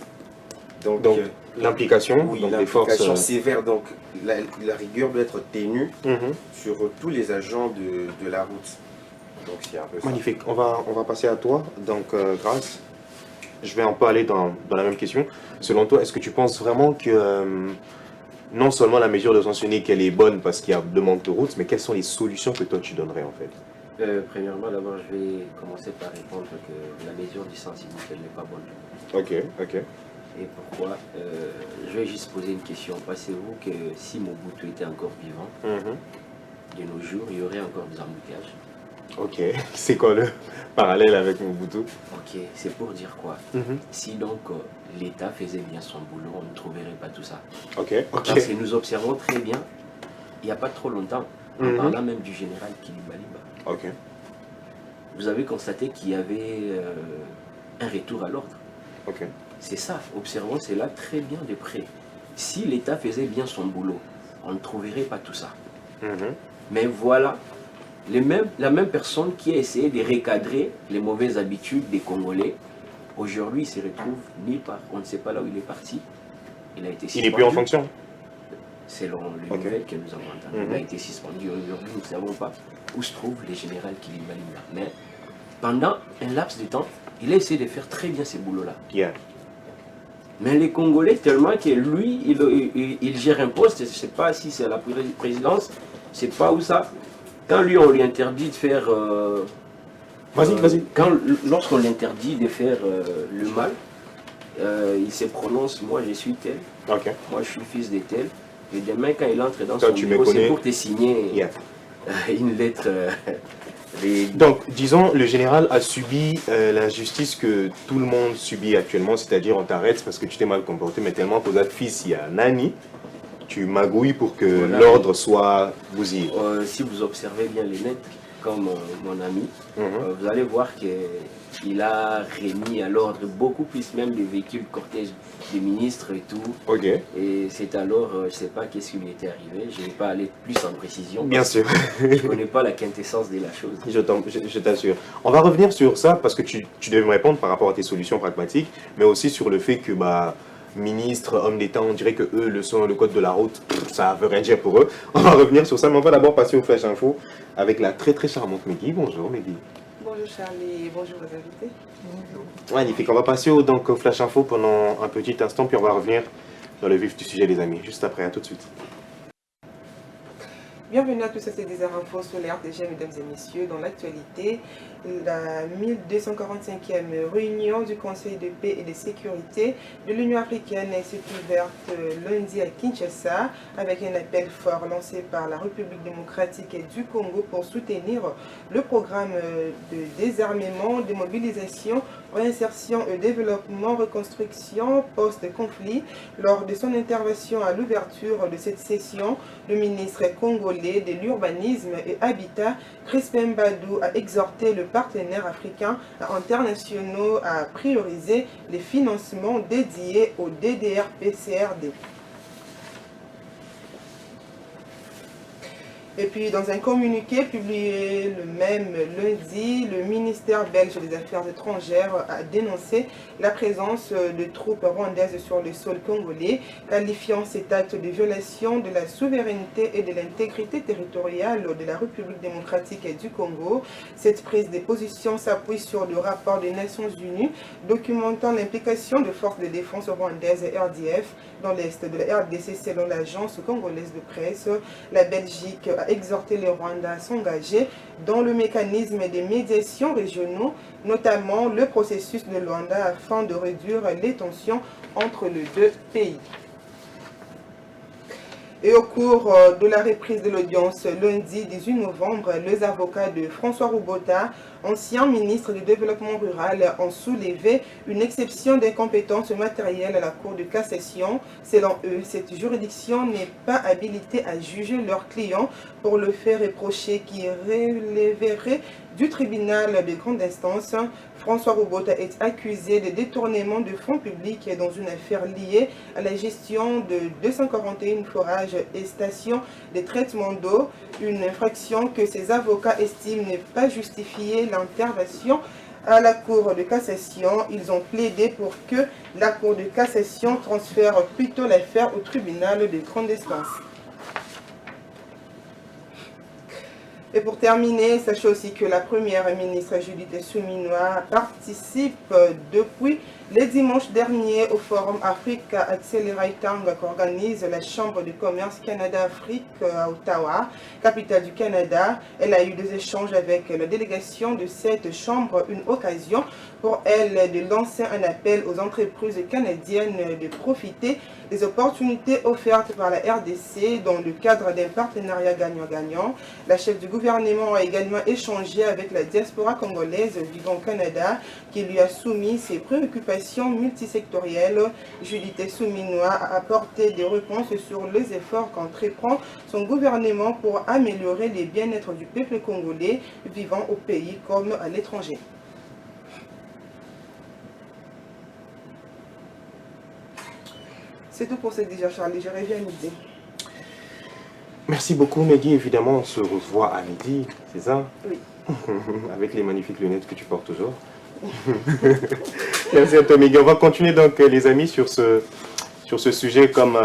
Donc l'implication,
oui,
donc des forces
sévère, donc la rigueur doit être ténue sur tous les agents de la route. Donc c'est un peu ça.
Magnifique. On va passer à toi. Donc Grâce, je vais un peu aller dans la même question. Selon toi, est-ce que tu penses vraiment que non seulement la mesure de sens unique elle est bonne parce qu'il y a de manque de routes, mais quelles sont les solutions que toi tu donnerais en fait?
Premièrement, d'abord, je vais commencer par répondre que la mesure du sensibilité n'est pas bonne.
Ok, ok.
Et pourquoi Je vais juste poser une question. Pensez-vous que si Mobutu était encore vivant, de nos jours, il y aurait encore des embouteillages?
Ok, c'est quoi le parallèle avec Mobutu?
Ok, c'est pour dire quoi? Si donc l'État faisait bien son boulot, on ne trouverait pas tout ça.
Ok, ok.
Parce que nous observons très bien, il n'y a pas trop longtemps, en parlant même du général Kilibalimba.
Ok.
Vous avez constaté qu'il y avait un retour à l'ordre.
Ok.
C'est ça, observons cela très bien de près. Si l'État faisait bien son boulot, on ne trouverait pas tout ça. Mais voilà, la même personne qui a essayé de recadrer les mauvaises habitudes des Congolais, aujourd'hui il se retrouve nulle part. On ne sait pas là où il est parti. Il a été suspendu.
Il n'est plus en fonction?
Selon les nouvelles que nous avons entendues, il a été suspendu. Aujourd'hui, nous ne savons pas où se trouve le général Kilibalimba. Mais pendant un laps de temps, il a essayé de faire très bien ce boulot-là.
Yeah.
Mais les Congolais, tellement que lui, il gère un poste, je ne sais pas si c'est à la présidence, je ne sais pas où ça. Quand lui, on lui interdit de faire...
Vas-y.
Lorsqu'on l'interdit de faire le mal, il se prononce, moi je suis tel, moi je suis fils de tel. Et demain, quand il entre dans son bureau, c'est pour te signer une lettre.
Donc, disons, le général a subi la justice que tout le monde subit actuellement, c'est-à-dire on t'arrête parce que tu t'es mal comporté, mais tellement que votre fils, il y a Nani, tu magouilles pour que l'ordre soit bousillé.
Si vous observez bien les lettres, comme mon ami, vous allez voir qu'il a remis à l'ordre beaucoup plus même les véhicules cortège des ministres et tout. Et c'est alors, je ne sais pas qu'est-ce qui lui était arrivé, je ne vais pas aller plus en précision.
Bien sûr.
Je ne connais pas la quintessence de la chose.
Je t'assure. On va revenir sur ça parce que tu devais me répondre par rapport à tes solutions pragmatiques, mais aussi sur le fait que ministres, hommes d'État, on dirait que eux, le code de la route, ça ne veut rien dire pour eux. On va revenir sur ça, mais on va d'abord passer au Flash Info avec la très très charmante Meggy. Bonjour Meggy.
Bonjour Charlie, bonjour aux invités.
Bonjour.
Magnifique, on va passer au Flash Info pendant un petit instant, puis on va revenir dans le vif du sujet les amis, juste après, à tout de suite.
Bienvenue à tous, c'est des infos sur les RTG, mesdames et messieurs. Dans l'actualité, la 1245e réunion du Conseil de paix et de sécurité de l'Union africaine s'est ouverte lundi à Kinshasa avec un appel fort lancé par la République démocratique du Congo pour soutenir le programme de désarmement, démobilisation, réinsertion et développement, reconstruction post-conflit. Lors de son intervention à l'ouverture de cette session, le ministre congolais de l'urbanisme et habitat, Crispin Badou, a exhorté le partenaires africains internationaux à prioriser les financements dédiés au DDR-PCRD. Et puis, dans un communiqué publié le même lundi, le ministère belge des Affaires étrangères a dénoncé la présence de troupes rwandaises sur le sol congolais, qualifiant cet acte de violation de la souveraineté et de l'intégrité territoriale de la République démocratique du Congo. Cette prise de position s'appuie sur le rapport des Nations Unies documentant l'implication de forces de défense rwandaises et RDF dans l'est de la RDC selon l'agence congolaise de presse. La Belgique a exhorté le Rwanda à s'engager dans le mécanisme des médiations régionaux, notamment le processus de Luanda afin de réduire les tensions entre les deux pays. Et au cours de la reprise de l'audience lundi 18 novembre, les avocats de François Roubota, ancien ministre du Développement rural, ont soulevé une exception d'incompétence matérielle à la Cour de cassation. Selon eux, cette juridiction n'est pas habilitée à juger leurs clients pour le fait reproché qui relèverait du tribunal de grande instance. François Roubota est accusé de détournement de fonds publics dans une affaire liée à la gestion de 241 forages et stations de traitement d'eau, une infraction que ses avocats estiment n'est pas justifiée l'intervention à la Cour de cassation. Ils ont plaidé pour que la Cour de cassation transfère plutôt l'affaire au tribunal de grande instance. Et pour terminer, sachez aussi que la première ministre Judith Suminwa participe depuis les dimanches derniers au Forum Africa Accelerating qu'organise la Chambre de commerce Canada-Afrique à Ottawa, capitale du Canada. Elle a eu des échanges avec la délégation de cette chambre, une occasion pour elle de lancer un appel aux entreprises canadiennes de profiter des opportunités offertes par la RDC dans le cadre d'un partenariat gagnant-gagnant. La chef du gouvernement a également échangé avec la diaspora congolaise vivant au Canada qui lui a soumis ses préoccupations multisectorielles. Judith Suminwa a apporté des réponses sur les efforts qu'entreprend son gouvernement pour améliorer le bien-être du peuple congolais vivant au pays comme à l'étranger. C'est tout pour cette déjà, Charlie. Je reviens à midi.
Merci beaucoup, Mehdi. Évidemment, on se revoit à midi, c'est ça?
Oui.
Avec les magnifiques lunettes que tu portes toujours. Merci à toi, Mehdi. On va continuer donc, les amis, sur ce sujet comme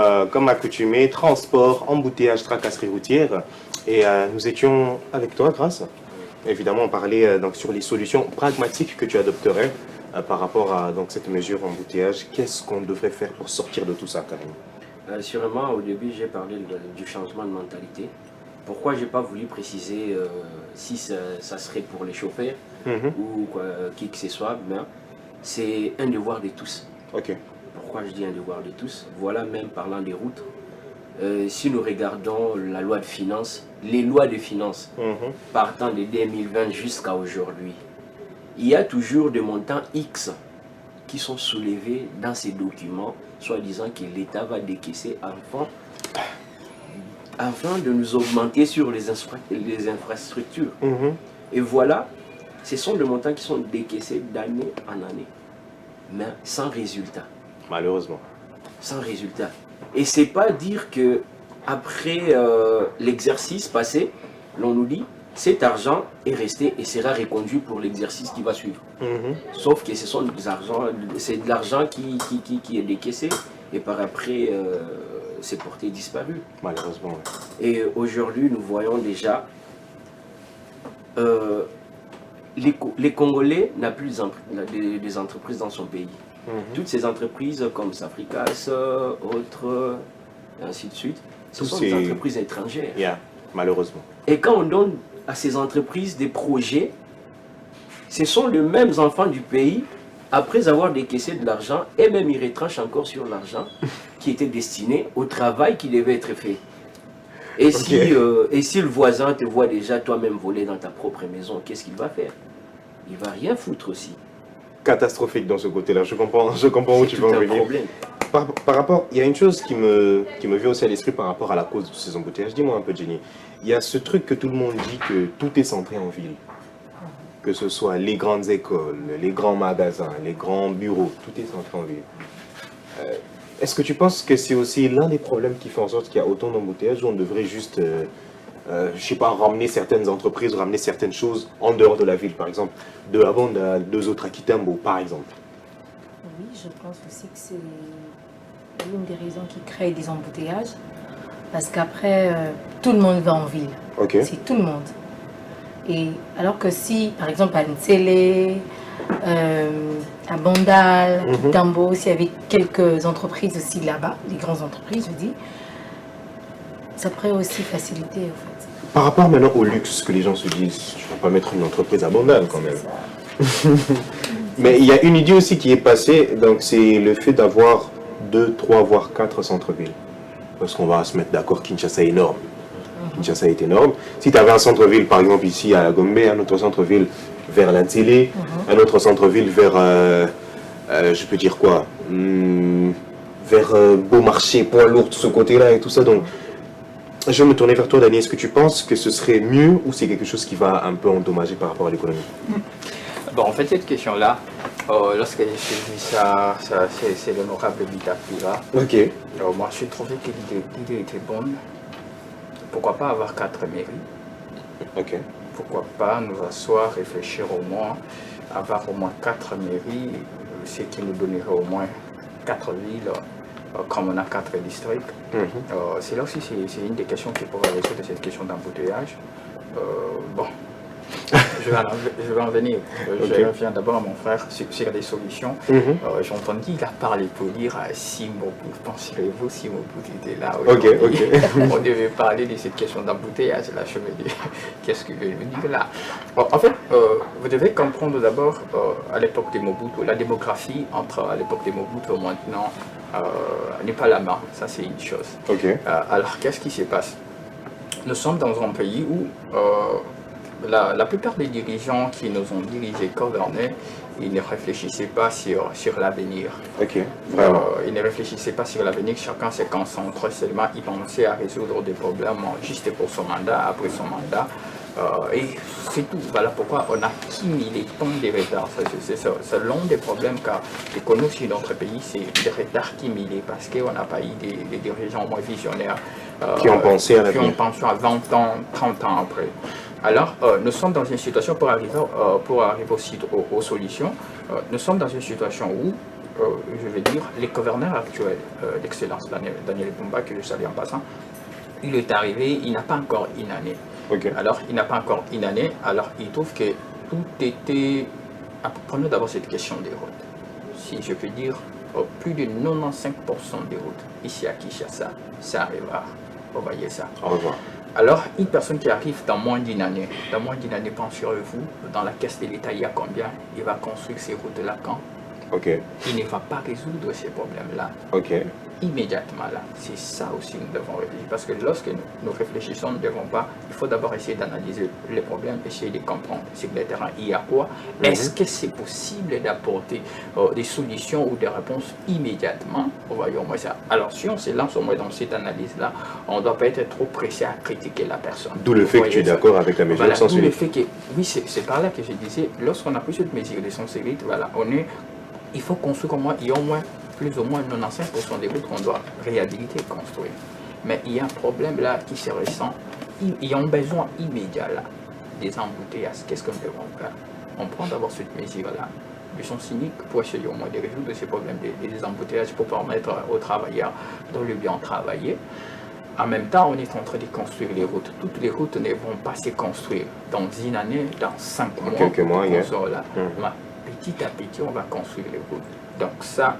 accoutumé. Transport, embouteillage, tracasserie routière. Et nous étions avec toi, Grâce. Évidemment, on parlait donc, sur les solutions pragmatiques que tu adopterais par rapport à donc, cette mesure embouteillage. Qu'est-ce qu'on devrait faire pour sortir de tout ça, Karim?
Sûrement, au début, j'ai parlé du changement de mentalité. Pourquoi je n'ai pas voulu préciser si ça serait pour les chauffeurs ou qui que ce soit, mais c'est un devoir de tous.
Ok.
Pourquoi je dis un devoir de tous? Voilà, même parlant des routes, si nous regardons la loi de finances, les lois de finances, partant de 2020 jusqu'à aujourd'hui, il y a toujours des montants X qui sont soulevés dans ces documents, soi-disant que l'État va décaisser afin de nous augmenter sur les infrastructures. Et voilà, ce sont des montants qui sont décaissés d'année en année, mais sans résultat.
Malheureusement.
Sans résultat. Et c'est pas dire que après l'exercice passé, l'on nous dit cet argent est resté et sera reconduit pour l'exercice qui va suivre. Sauf que ce sont c'est de l'argent qui est décaissé et par après c'est porté disparu.
Malheureusement.
Et aujourd'hui, nous voyons déjà les Congolais n'ont plus des entreprises dans son pays. Toutes ces entreprises comme Safricas, autres, et ainsi de suite, ce sont des entreprises étrangères.
Malheureusement.
Et quand on donne à ces entreprises des projets, ce sont les mêmes enfants du pays, après avoir décaissé de l'argent, et même ils retranchent encore sur l'argent qui était destiné au travail qui devait être fait. Et, si le voisin te voit déjà toi-même voler dans ta propre maison, qu'est-ce qu'il va faire? Il va rien foutre aussi.
Catastrophique dans ce côté-là, je comprends où tu veux en venir. Par rapport, il y a une chose qui me vient aussi à l'esprit par rapport à la cause de ces embouteillages. Dis-moi un peu, Jenny. Il y a ce truc que tout le monde dit que tout est centré en ville. Que ce soit les grandes écoles, les grands magasins, les grands bureaux, tout est centré en ville. Est-ce que tu penses que c'est aussi l'un des problèmes qui fait en sorte qu'il y a autant d'embouteillages où on devrait juste, je sais pas, ramener certaines entreprises, ramener certaines choses en dehors de la ville, par exemple, de Abonde à deux autres à Kitambo, par exemple?
Oui, je pense aussi que c'est l'une des raisons qui crée des embouteillages. Parce qu'après, tout le monde va en ville. C'est tout le monde. Et alors que si, par exemple, à Ntsele, à Bandal, à Kitambo, s'il y avait quelques entreprises aussi là-bas, les grandes entreprises, je dis, ça pourrait aussi faciliter, en fait.
Par rapport maintenant au luxe que les gens se disent, je ne vais pas mettre une entreprise à Bandal quand même. Mais il y a une idée aussi qui est passée, donc c'est le fait d'avoir 2, 3, voire 4 centres-villes. Parce qu'on va se mettre d'accord, Kinshasa est énorme. Kinshasa est énorme. Si tu avais un centre-ville, par exemple ici à Gombe, un autre centre-ville vers la Ntsele, un autre centre-ville vers, je peux dire quoi, vers Beaumarchais, Poids-Lourd, tout ce côté-là et tout ça. Donc, je vais me tourner vers toi, Dani. Est-ce que tu penses que ce serait mieux ou c'est quelque chose qui va un peu endommager par rapport à l'économie?
Bon, en fait, cette question-là, lorsque j'ai suivi ça c'est l'honorable Bita Priva. Moi, je trouvais que l'idée était bonne. Pourquoi pas avoir 4 mairies? Pourquoi pas nous asseoir, réfléchir au moins, avoir au moins 4 mairies, ce qui nous donnerait au moins 4 villes, comme on a 4 districts. C'est là aussi, c'est une des questions qui pourrait résoudre cette question d'embouteillage. Bon, je vais en venir. Je reviens d'abord à mon frère sur les solutions. J'ai entendu il a parlé pour dire si Mobutu, penserez-vous si Mobutu était là aujourd'hui, on devait parler de cette question d'embouteillage. Là, je me dis, qu'est-ce que je veux dire là? En fait, vous devez comprendre d'abord, à l'époque de Mobutu, la démographie entre à l'époque de Mobutu et maintenant n'est pas la même. Ça, c'est une chose. Alors, qu'est-ce qui se passe? Nous sommes dans un pays où la plupart des dirigeants qui nous ont dirigés, gouvernés, ils ne réfléchissaient pas sur l'avenir. Ils ne réfléchissaient pas sur l'avenir, chacun se concentrait seulement, il pensait à résoudre des problèmes juste pour son mandat, après son mandat. Et c'est tout. Voilà pourquoi on a accumulé tant de retards. C'est l'un des problèmes que nous, dans notre pays, c'est des retards accumulés parce qu'on n'a pas eu des dirigeants moins visionnaires
qui ont pensé à
20 ans, 30 ans après. Alors, nous sommes dans une situation, pour arriver aussi aux solutions, nous sommes dans une situation où, je vais dire, les gouverneurs actuels d'excellence, Daniel Bumba, que je salue en passant, il est arrivé, il n'a pas encore une année. Alors, il n'a pas encore une année, alors il trouve que tout était... Prenons d'abord cette question des routes. Si je peux dire, plus de 95% des routes ici à Kinshasa, ça arrivera. Vous voyez ça.
Au revoir.
Alors, une personne qui arrive dans moins d'une année, penserez-vous, dans la caisse de l'État, il y a combien? Il va construire ces routes-là quand? Il ne va pas résoudre ces problèmes-là. Immédiatement là. C'est ça aussi nous devons réfléchir. Parce que lorsque nous réfléchissons, nous ne devons pas, il faut d'abord essayer d'analyser les problèmes, essayer de comprendre sur le terrain il y a quoi. Est-ce que c'est possible d'apporter des solutions ou des réponses immédiatement? Voyons-moi ça. Alors si on se lance au moins dans cette analyse-là, on ne doit pas être trop pressé à critiquer la personne.
D'où le fait que tu es d'accord avec la mesure sans
d'où le fait que, oui, c'est par là que je disais, lorsqu'on a pris cette mesure de sens unique, voilà, il faut construire comme moi, il y a au moins plus ou moins 95% des routes qu'on doit réhabiliter et construire. Mais il y a un problème là qui se ressent. Il y a un besoin immédiat là, des embouteillages. Qu'est-ce que nous devons faire? On prend d'abord cette mesure-là, du sens cynique, pour essayer au moins de résoudre ces problèmes des embouteillages, pour permettre aux travailleurs de le bien travailler. En même temps, on est en train de construire les routes. Toutes les routes ne vont pas se construire dans une année, dans 5 mois.
Quelques mois,
là. Petit à petit, on va construire les routes. Donc ça,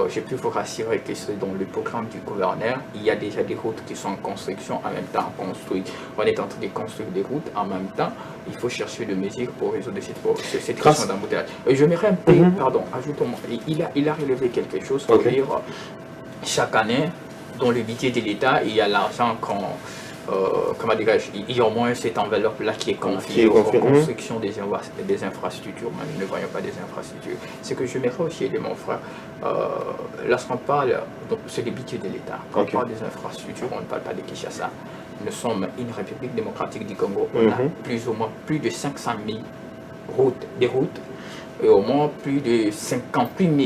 j'ai pu vous rassurer que c'est dans le programme du gouverneur, il y a déjà des routes qui sont en construction, en même temps construites. On est en train de construire des routes, en même temps, il faut chercher des mesures pour résoudre cette question d'embouteillage. J'aimerais un peu, pardon, ajoutons-moi, il a relevé quelque chose pour dire, chaque année, dans le budget de l'État, il y a l'argent comment dirais-je, il y a au moins cette enveloppe-là qui est confiée aux constructions des infrastructures, mais nous ne voyons pas des infrastructures. C'est que je m'aimerais aussi aider mon frère. Lorsqu'on parle, c'est le budget de l'État. Quand on parle des infrastructures, on ne parle pas de Kinshasa. Nous sommes une République démocratique du Congo. On a plus ou moins plus de 500 000 routes, et au moins plus de 58 000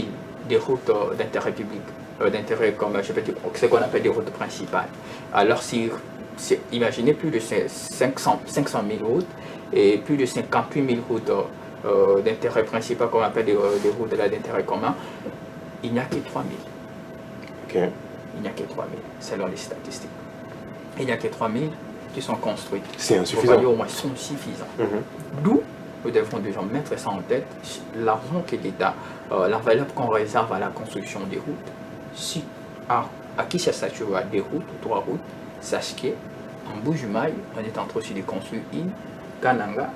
des routes d'intérêt comme je peux dire, ce qu'on appelle des routes principales. Alors si imaginez plus de 500 000 routes et plus de 58 000 routes d'intérêt principal, qu'on appelle des routes d'intérêt commun, il n'y a que 3 000. Il n'y a que 3 000, selon les statistiques. Il n'y a que 3 000 qui sont construites.
C'est insuffisant.
Vous voyez, au moins, sont suffisants. D'où nous devons déjà mettre ça en tête, l'argent que l'État, l'enveloppe qu'on réserve à la construction des routes. Si à Kinshasa, tu vois des routes, 3 routes, sache qu'en Bujumaï, on est en train aussi de construire une, Kananga,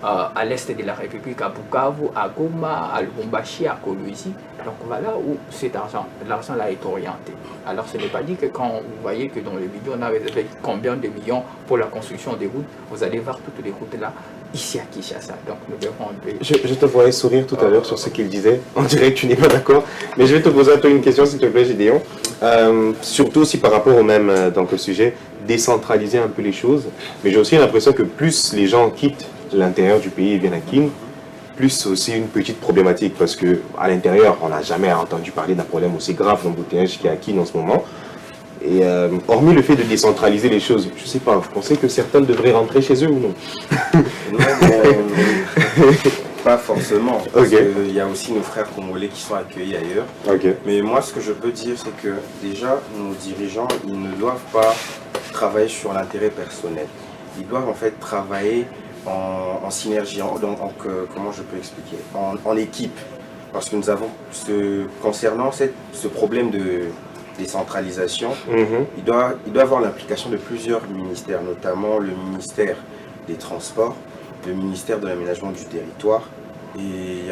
à l'est de la République, à Bukavu, à Goma, à Lubumbashi, à Kolwezi. Donc voilà où cet argent, l'argent-là est orienté. Alors ce n'est pas dit que quand vous voyez que dans le budget, on a réservé combien de millions pour la construction des routes, vous allez voir toutes les routes là, ici à Kinshasa. Donc nous devons...
Je te voyais sourire tout à l'heure sur ce qu'il disait. On dirait que tu n'es pas d'accord. Mais je vais te poser à toi une question, s'il te plaît, Gédéon. Surtout aussi par rapport au même sujet, décentraliser un peu les choses. Mais j'ai aussi l'impression que plus les gens quittent l'intérieur du pays et viennent à Kin, plus c'est aussi une petite problématique. Parce qu'à l'intérieur, on n'a jamais entendu parler d'un problème aussi grave d'embouteillage qu'il y a à Kin en ce moment. Et hormis le fait de décentraliser les choses, je ne sais pas, vous pensez que certains devraient rentrer chez eux ou non?
Pas forcément, parce qu'il y a aussi nos frères congolais qui sont accueillis ailleurs. Mais moi, ce que je peux dire, c'est que déjà, nos dirigeants, ils ne doivent pas travailler sur l'intérêt personnel. ils doivent en fait travailler en synergie, comment je peux expliquer, en équipe. Parce que nous avons, concernant ce problème de décentralisation, il doit avoir l'implication de plusieurs ministères, notamment le ministère des Transports, le ministère de l'Aménagement du Territoire, et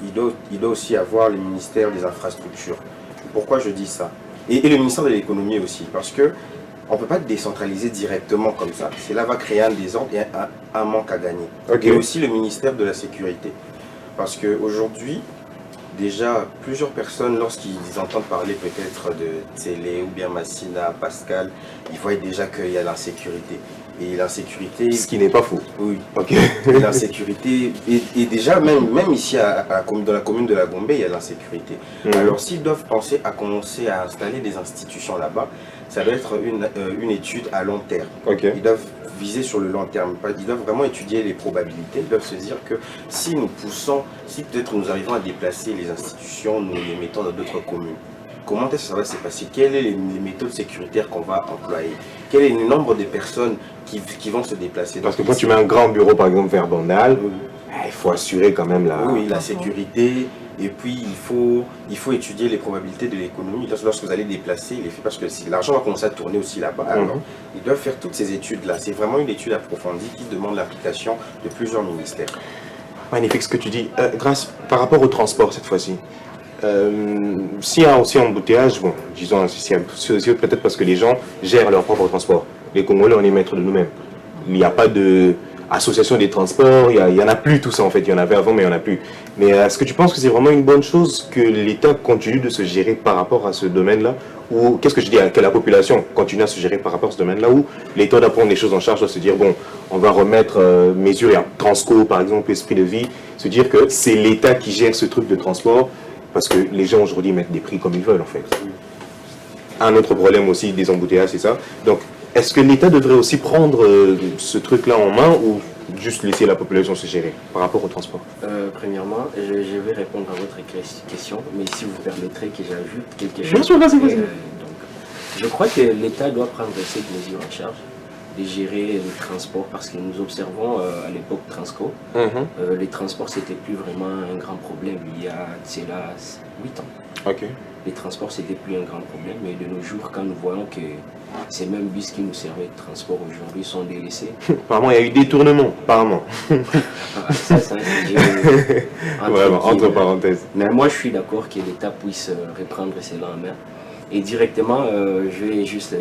il doit aussi avoir le ministère des Infrastructures. Pourquoi je dis ça? Et le ministère de l'Économie aussi, parce que on ne peut pas décentraliser directement comme ça. Cela va créer un désordre et un manque à gagner. Et aussi le ministère de la Sécurité. Parce qu'aujourd'hui, déjà, plusieurs personnes, lorsqu'ils entendent parler peut-être de Télé ou bien Massina, Pascal, ils voient déjà qu'il y a l'insécurité. Et l'insécurité...
Ce qui n'est pas faux.
Oui. L'insécurité... Et déjà, même ici, dans la commune de la Gombe, il y a l'insécurité. Alors, s'ils doivent penser à commencer à installer des institutions là-bas, ça doit être une étude à long terme. Ils doivent viser sur le long terme. Ils doivent vraiment étudier les probabilités. Ils doivent se dire que si nous poussons, si peut-être nous arrivons à déplacer les institutions, nous les mettons dans d'autres communes, comment est-ce que ça va se passer? Quelles sont les méthodes sécuritaires qu'on va employer? Quel est le nombre de personnes qui vont se déplacer?
Parce que quand tu mets un grand bureau, par exemple, vers Bandal, il faut assurer quand même la
sécurité. Et puis, il faut étudier les probabilités de l'économie. Lorsque vous allez déplacer, il est fait parce que l'argent va commencer à tourner aussi là-bas. Alors, ils doivent faire toutes ces études-là. C'est vraiment une étude approfondie qui demande l'application de plusieurs ministères.
Magnifique ce que tu dis. Grâce, par rapport au transport cette fois-ci, s'il y a aussi un embouteillage, bon, disons, c'est peut-être parce que les gens gèrent leur propre transport. Les Congolais, on est maîtres de nous-mêmes. Il n'y a pas d'association des transports, il n'y en a plus tout ça en fait. Il y en avait avant, mais il n'y en a plus. Mais est-ce que tu penses que c'est vraiment une bonne chose que l'État continue de se gérer par rapport à ce domaine-là? Ou qu'est-ce que je dis, que la population continue à se gérer par rapport à ce domaine-là, où l'État doit prendre les choses en charge, doit se dire, bon, on va remettre mesures, il y a Transco par exemple, Esprit de Vie, se dire que c'est l'État qui gère ce truc de transport, parce que les gens aujourd'hui mettent des prix comme ils veulent en fait. Un autre problème aussi des embouteillages, c'est ça. Donc, est-ce que l'État devrait aussi prendre ce truc-là en main ou juste laisser la population se gérer par rapport au transport?
Premièrement, je vais répondre à votre question, mais si vous permettrez que j'ajoute quelque chose.
Bien sûr, vas-y.
Donc, je crois que l'État doit prendre cette mesure en charge de gérer le transport parce que nous observons à l'époque Transco, les transports c'était plus vraiment un grand problème il y a 8 ans. Les transports c'était plus un grand problème, mais de nos jours quand nous voyons que ces mêmes bus qui nous servaient de transport aujourd'hui sont délaissés.
Apparemment il y a eu détournement, apparemment.
Ça c'est un sujet
entre parenthèses.
Mais moi je suis d'accord que l'État puisse reprendre cela en main. Et directement je vais juste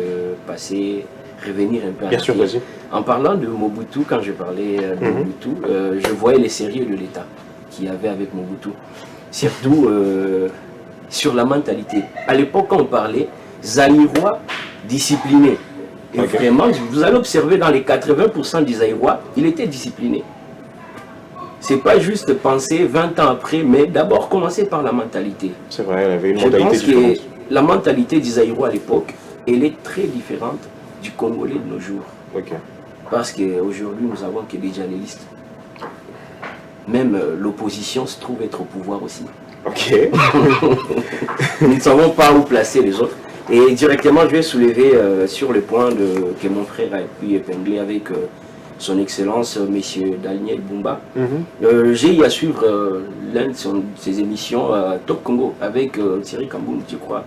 revenir un peu
Bien sûr, vas-y.
En parlant de Mobutu, quand je parlais de Mobutu, je voyais les sérieux de l'État qu'il y avait avec Mobutu. Surtout sur la mentalité. À l'époque, quand on parlait, Zaïrois discipliné. Et vraiment, vous allez observer dans les 80% des Zaïrois, il était discipliné. C'est pas juste penser 20 ans après, mais d'abord commencer par la mentalité.
C'est vrai, elle avait une mentalité différente.
Je pense que la mentalité des Zaïrois à l'époque, elle est très différente du Congolais de nos jours. Parce qu'aujourd'hui, nous avons que des journalistes. Même l'opposition se trouve être au pouvoir aussi. Nous ne savons pas où placer les autres. Et directement, je vais soulever sur le point que mon frère a pu épingler avec son excellence, M. Daniel Bumba. J'ai eu à suivre l'une de ses émissions Top Congo avec Thierry Kamboum, je crois.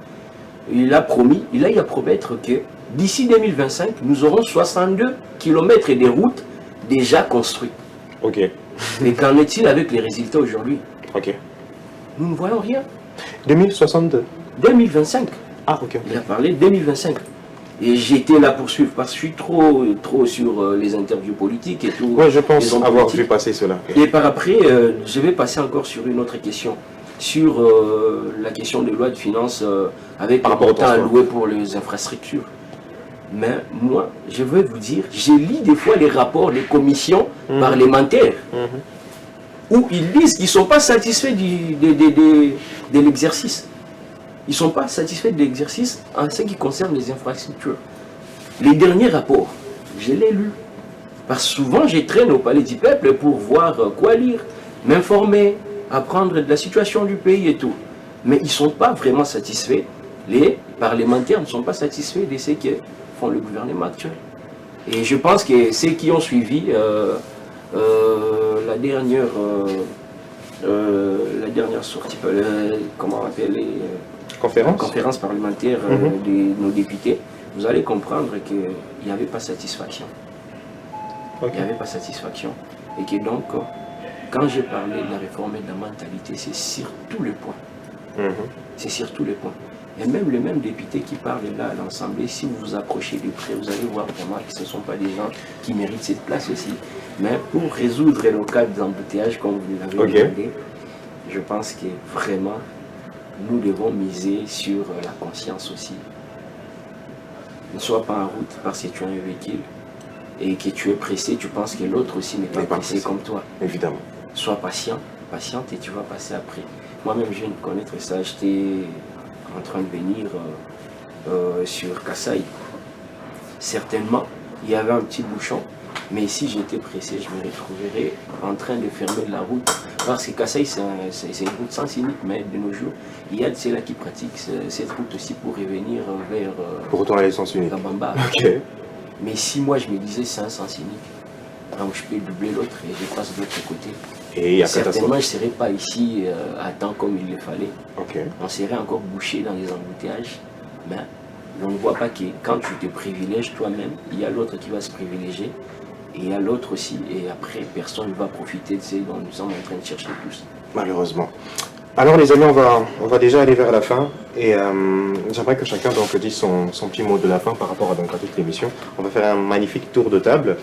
Il a promis, il a eu à promettre que d'ici 2025, nous aurons 62 km de routes déjà construites. Mais qu'en est-il avec les résultats aujourd'hui? Nous ne voyons rien.
2062
2025. Il a parlé de 2025. Et j'étais là pour suivre parce que je suis trop sur les interviews politiques et tout.
Je pense avoir vu passer cela.
Et par après, je vais passer encore sur une autre question. Sur la question de loi de finances avec le montant alloué pour les infrastructures. Mais moi, je veux vous dire, j'ai lu des fois les rapports des commissions parlementaires où ils disent qu'ils ne sont pas satisfaits de l'exercice. Ils ne sont pas satisfaits de l'exercice en ce qui concerne les infrastructures. Les derniers rapports, je les lus. Parce que souvent, je traîne au Palais du Peuple pour voir quoi lire, m'informer, apprendre de la situation du pays et tout. Mais ils ne sont pas vraiment satisfaits. Les parlementaires ne sont pas satisfaits de ce que font le gouvernement actuel. Et je pense que ceux qui ont suivi la dernière sortie, comment on appelle conférence parlementaire de nos députés, vous allez comprendre qu'il n'y avait pas satisfaction. Il n'y avait pas satisfaction. Et que donc, quand j'ai parlé de la réforme et de la mentalité, c'est sur tous les points. C'est sur tous les points. Et même les mêmes députés qui parlent là à l'Assemblée, si vous vous approchez de près, vous allez voir vraiment que ce ne sont pas des gens qui méritent cette place aussi. Mais pour résoudre le cas des embouteillages, comme vous l'avez demandé, je pense que vraiment, nous devons miser sur la conscience aussi. Ne sois pas en route parce que tu as un véhicule et que tu es pressé, tu penses que l'autre aussi n'est pas pressé comme toi.
Évidemment.
Sois patient, patiente et tu vas passer après. Moi-même, je viens de connaître ça. J'étais en train de venir sur Kassai. Certainement, il y avait un petit bouchon, mais si j'étais pressé, je me retrouverais en train de fermer la route. Parce que Kassai, c'est une route sans unique, mais de nos jours, il y a de ceux-là qui pratiquent cette route aussi pour revenir vers
pour retourner à l'essence unique.
Kabamba. Mais si moi je me disais c'est un sens unique, donc je peux doubler l'autre et je passe de l'autre côté.
Et
certainement je ne serais pas ici à temps comme il le fallait. On serait encore bouché dans les embouteillages. Mais on ne voit pas que quand tu te privilèges toi-même, il y a l'autre qui va se privilégier. Et il y a l'autre aussi. Et après, personne ne va profiter de ce dont nous sommes en train de chercher tous.
Malheureusement. Alors les amis, on va déjà aller vers la fin. Et j'aimerais que chacun donc, dise son petit mot de la fin par rapport à toute l'émission. On va faire un magnifique tour de table.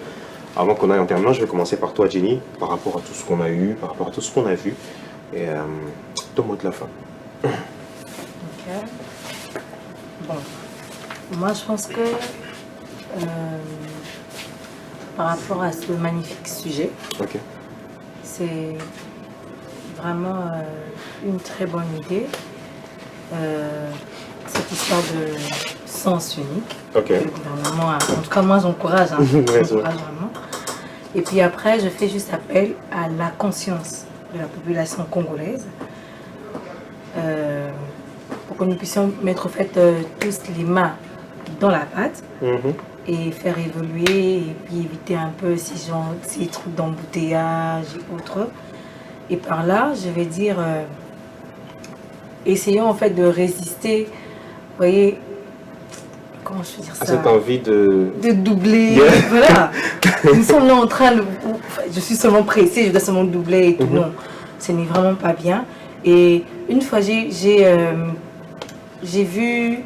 Avant qu'on aille en terminant, je vais commencer par toi, Jenny, par rapport à tout ce qu'on a eu, par rapport à tout ce qu'on a vu. Et ton mot de la fin.
Ok. Bon. Moi, je pense que par rapport à ce magnifique sujet, c'est vraiment une très bonne idée. Cette histoire de sens unique. Le gouvernement, en tout cas, moi, j'encourage. J'encourage vraiment. Et puis après, je fais juste appel à la conscience de la population congolaise pour que nous puissions mettre en fait tous les mains dans la pâte et faire évoluer et puis éviter un peu ces trucs d'embouteillage et autres. Et par là, je vais dire, essayons en fait de résister, vous voyez, comment je peux dire ça,
cette envie de
doubler, voilà. Nous sommes là en train de, je suis seulement pressée, je dois seulement doubler et tout, non, ce n'est vraiment pas bien. Et une fois, j'ai vu,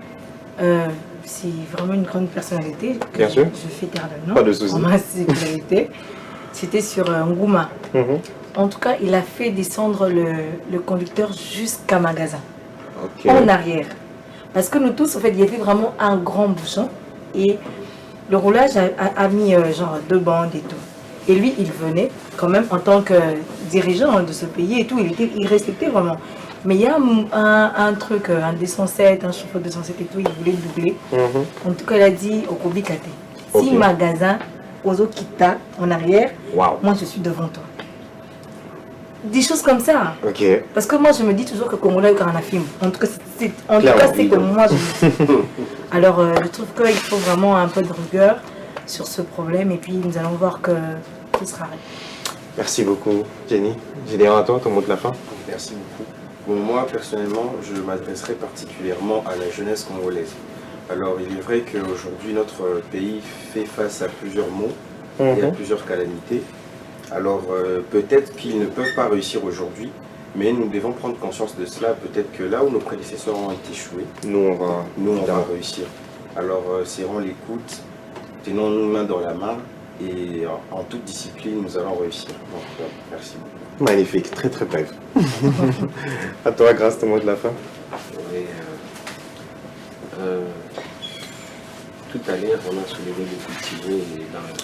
c'est vraiment une grande personnalité, que je fais taire le nom,
pas de souci.
En ma sécurité, c'était sur Ngouma. En tout cas, il a fait descendre le conducteur jusqu'à magasin, en arrière. Parce que nous tous, en fait, il y avait vraiment un grand bouchon et le roulage a mis genre 2 bandes et tout. Et lui, il venait quand même en tant que dirigeant de ce pays et tout, il respectait vraiment. Mais il y a un truc, un 207, un chauffeur 207 et tout, il voulait doubler. En tout cas, il a dit au Kobikate, si magasin, Ozo Kita en arrière, moi je suis devant toi. Des choses comme ça. Parce que moi je me dis toujours que Congolais est un film. En tout cas, c'est que moi je dis. Alors je trouve qu'il faut vraiment un peu de rigueur sur ce problème et puis nous allons voir que ce sera réglé.
Merci beaucoup, Jenny. Général, à toi, ton mot de la fin.
Merci beaucoup. Bon, moi, personnellement, je m'adresserai particulièrement à la jeunesse congolaise. Alors, il est vrai qu'aujourd'hui, notre pays fait face à plusieurs maux et à plusieurs calamités. Alors, peut-être qu'ils ne peuvent pas réussir aujourd'hui, mais nous devons prendre conscience de cela. Peut-être que là où nos prédécesseurs ont échoué, nous, on va réussir. Alors, serrons l'écoute, tenons-nous main dans la main, et en toute discipline, nous allons réussir. Donc, merci beaucoup.
Magnifique, très très bref. À toi, Grâce, ton mot de la fin.
Tout à l'heure, on a soulevé le cultivé.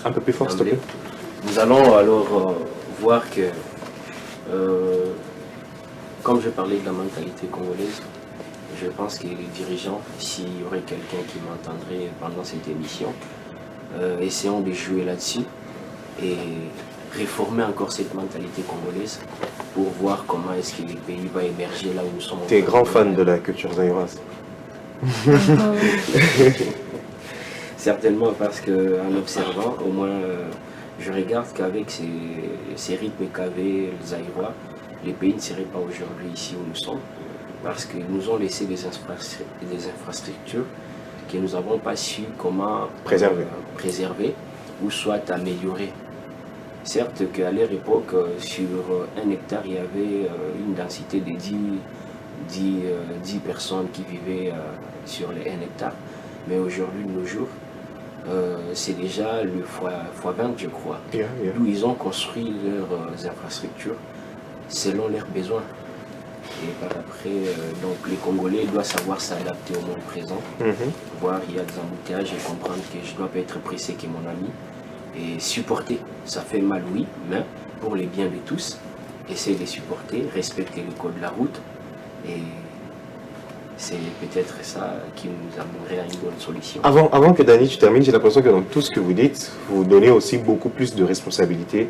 Un peu plus fort, s'il te plaît.
Nous allons alors voir que, comme je parlais de la mentalité congolaise, je pense que les dirigeants, s'il y aurait quelqu'un qui m'entendrait pendant cette émission, essayons de jouer là-dessus et réformer encore cette mentalité congolaise pour voir comment est-ce que le pays va émerger là où nous sommes.
Tu es grand fan de la culture zaïroise.
Certainement parce qu'en observant, au moins, je regarde qu'avec ces rythmes qu'avaient les Aïrois, les pays ne seraient pas aujourd'hui ici où nous sommes, parce qu'ils nous ont laissé des infrastructures que nous n'avons pas su comment préserver ou soit améliorer. Certes qu'à leur époque, sur 1 hectare, il y avait une densité de 10 personnes qui vivaient sur les 1 hectare, mais aujourd'hui, de nos jours, c'est déjà le x20, je crois, d'où ils ont construit leurs infrastructures selon leurs besoins. Et par après, donc les Congolais doivent savoir s'adapter au monde présent, voir il y a des embouteillages et comprendre que je ne dois pas être pressé que mon ami, et supporter. Ça fait mal, oui, mais pour les biens de tous, essayer de les supporter, respecter le code de la route, et c'est peut-être ça qui nous amènerait à une bonne solution.
Avant que Dani, tu termines, j'ai l'impression que dans tout ce que vous dites, vous donnez aussi beaucoup plus de responsabilités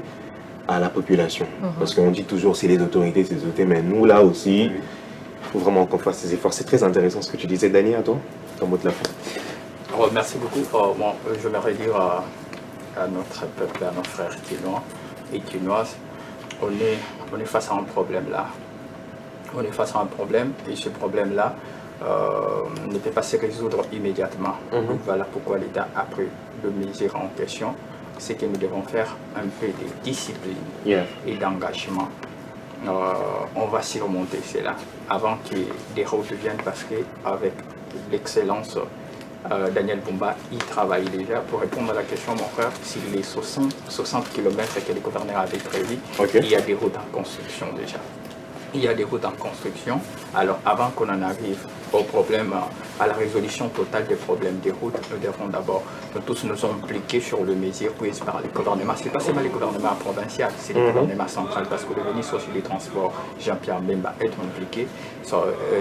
à la population. Parce qu'on dit toujours c'est les autorités, mais nous là aussi, il faut vraiment qu'on fasse des efforts. C'est très intéressant ce que tu disais. Dani, à toi, ton mot de la fin.
Oh, merci beaucoup. Bon, j'aimerais dire à notre peuple, à nos frères quinois et quinoises, on est face à un problème là. On est face à un problème et ce problème-là ne peut pas se résoudre immédiatement. Donc voilà pourquoi l'État a pris le mesures en question. C'est que nous devons faire un peu de discipline et d'engagement. On va surmonter cela avant que des routes viennent parce qu'avec l'excellence Daniel Bumba, il travaille déjà. Pour répondre à la question, mon frère, s'il est 60 km que le gouverneur avait prévu, il y a des routes en construction déjà. Il y a des routes en construction. Alors, avant qu'on en arrive au problème, à la résolution totale des problèmes des routes, nous devons d'abord, nous tous nous impliquer sur le mesure prise par le gouvernement. Ce n'est pas seulement le gouvernement provincial, c'est le gouvernement central, parce que le ministre aussi des Transports, Jean-Pierre Mbemba, être impliqué.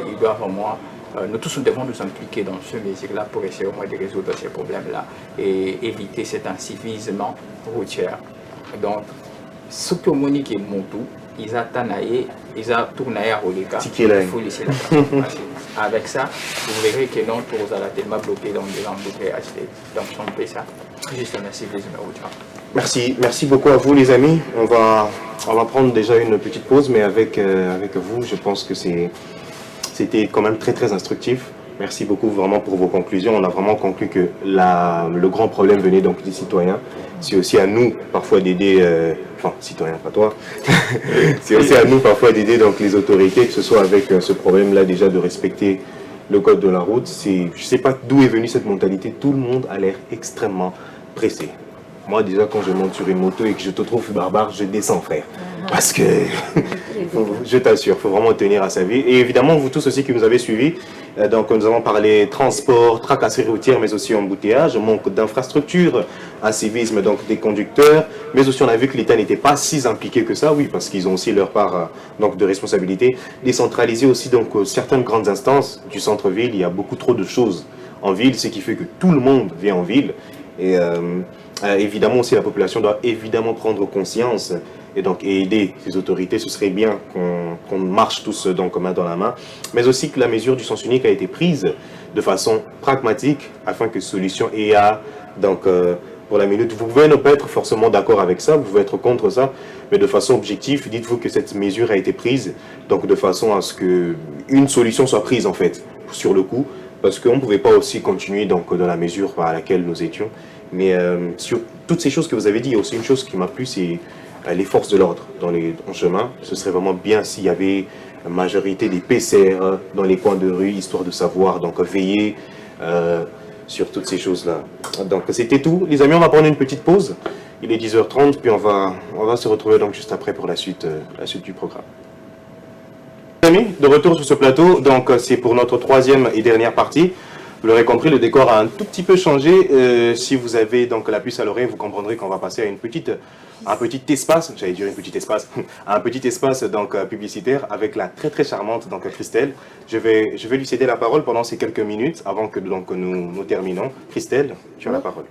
Il doit vraiment, nous tous nous devons nous impliquer dans ce mesure-là pour essayer au moins de résoudre ces problèmes-là et éviter cet incivisme routier. Donc, ce que Monique et Montou, ils attendent ils ont tourné à Roleka, il faut laisser la personne passer. Avec ça, vous verrez que notre tour a tellement bloqué dans des embouteillages. Donc, on fait ça, juste un incivisme routier.
Merci beaucoup à vous les amis. On va prendre déjà une petite pause, mais avec vous, je pense que c'était quand même très instructif. Merci beaucoup vraiment pour vos conclusions. On a vraiment conclu que le grand problème venait donc des citoyens. C'est aussi à nous parfois d'aider, enfin citoyens, pas toi, c'est aussi à nous parfois d'aider donc les autorités, que ce soit avec ce problème-là déjà de respecter le code de la route. Je ne sais pas d'où est venue cette mentalité. Tout le monde a l'air extrêmement pressé. Moi déjà quand je monte sur une moto et que je te trouve barbare, je descends frère. Parce que, je t'assure, il faut vraiment tenir à sa vie. Et évidemment, vous tous aussi qui nous avez suivis, donc nous avons parlé transport, tracasserie routière, mais aussi embouteillage, manque d'infrastructures, incivisme donc des conducteurs, mais aussi on a vu que l'État n'était pas si impliqué que ça, oui, parce qu'ils ont aussi leur part donc de responsabilité. Décentraliser aussi donc certaines grandes instances du centre-ville, il y a beaucoup trop de choses en ville, ce qui fait que tout le monde vient en ville. Et évidemment aussi la population doit évidemment prendre conscience et donc aider ces autorités. Ce serait bien qu'on marche tous donc main dans la main, mais aussi que la mesure du sens unique a été prise de façon pragmatique afin que solution EA, donc pour la minute, vous pouvez ne pas être forcément d'accord avec ça, vous pouvez être contre ça, mais de façon objective, dites-vous que cette mesure a été prise donc de façon à ce que une solution soit prise en fait sur le coup, parce qu'on ne pouvait pas aussi continuer donc dans la mesure à laquelle nous étions. Mais sur toutes ces choses que vous avez dit, il y a aussi une chose qui m'a plu, c'est les forces de l'ordre en chemin. Ce serait vraiment bien s'il y avait la majorité des PCR dans les coins de rue, histoire de savoir, donc veiller sur toutes ces choses-là. Donc c'était tout. Les amis, on va prendre une petite pause. Il est 10h30, puis on va se retrouver donc juste après pour la suite du programme. Les amis, de retour sur ce plateau, donc c'est pour notre troisième et dernière partie. Vous l'aurez compris, le décor a un tout petit peu changé. Si vous avez donc la puce à l'oreille, vous comprendrez qu'on va passer à un petit espace, j'allais dire un petit espace donc publicitaire avec la très charmante donc Christelle. Je vais lui céder la parole pendant ces quelques minutes avant que donc nous terminons. Christelle, tu as la parole.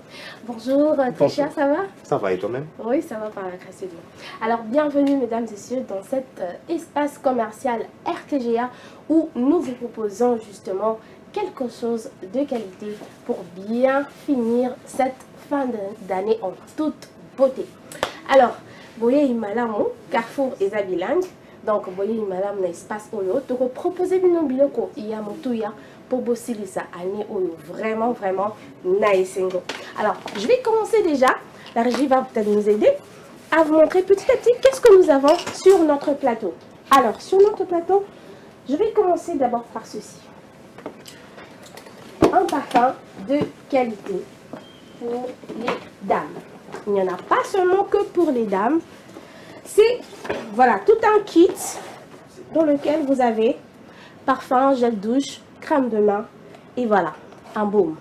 Bonjour Trisha, ça va?
Ça va et toi-même?
Oui, ça va par la grâce de Dieu. Alors bienvenue mesdames et messieurs dans cet espace commercial RTGA où nous vous proposons justement quelque chose de qualité pour bien finir cette fin d'année en toute beauté. Alors, voyez Imalamu, Carrefour et Zabilang. Donc, voyez Imalamu, espace Oyo. Donc, proposez bino biloko Iyamotuya pour bosser ça année Oyo. Vraiment, vraiment nice. Alors, je vais commencer déjà. La régie va peut-être nous aider à vous montrer petit à petit qu'est-ce que nous avons sur notre plateau. Alors, sur notre plateau, je vais commencer d'abord par ceci. Un parfum de qualité pour les dames. Il n'y en a pas seulement que pour les dames. C'est, voilà, tout un kit dans lequel vous avez parfum, gel douche, crème de main et voilà, un baume.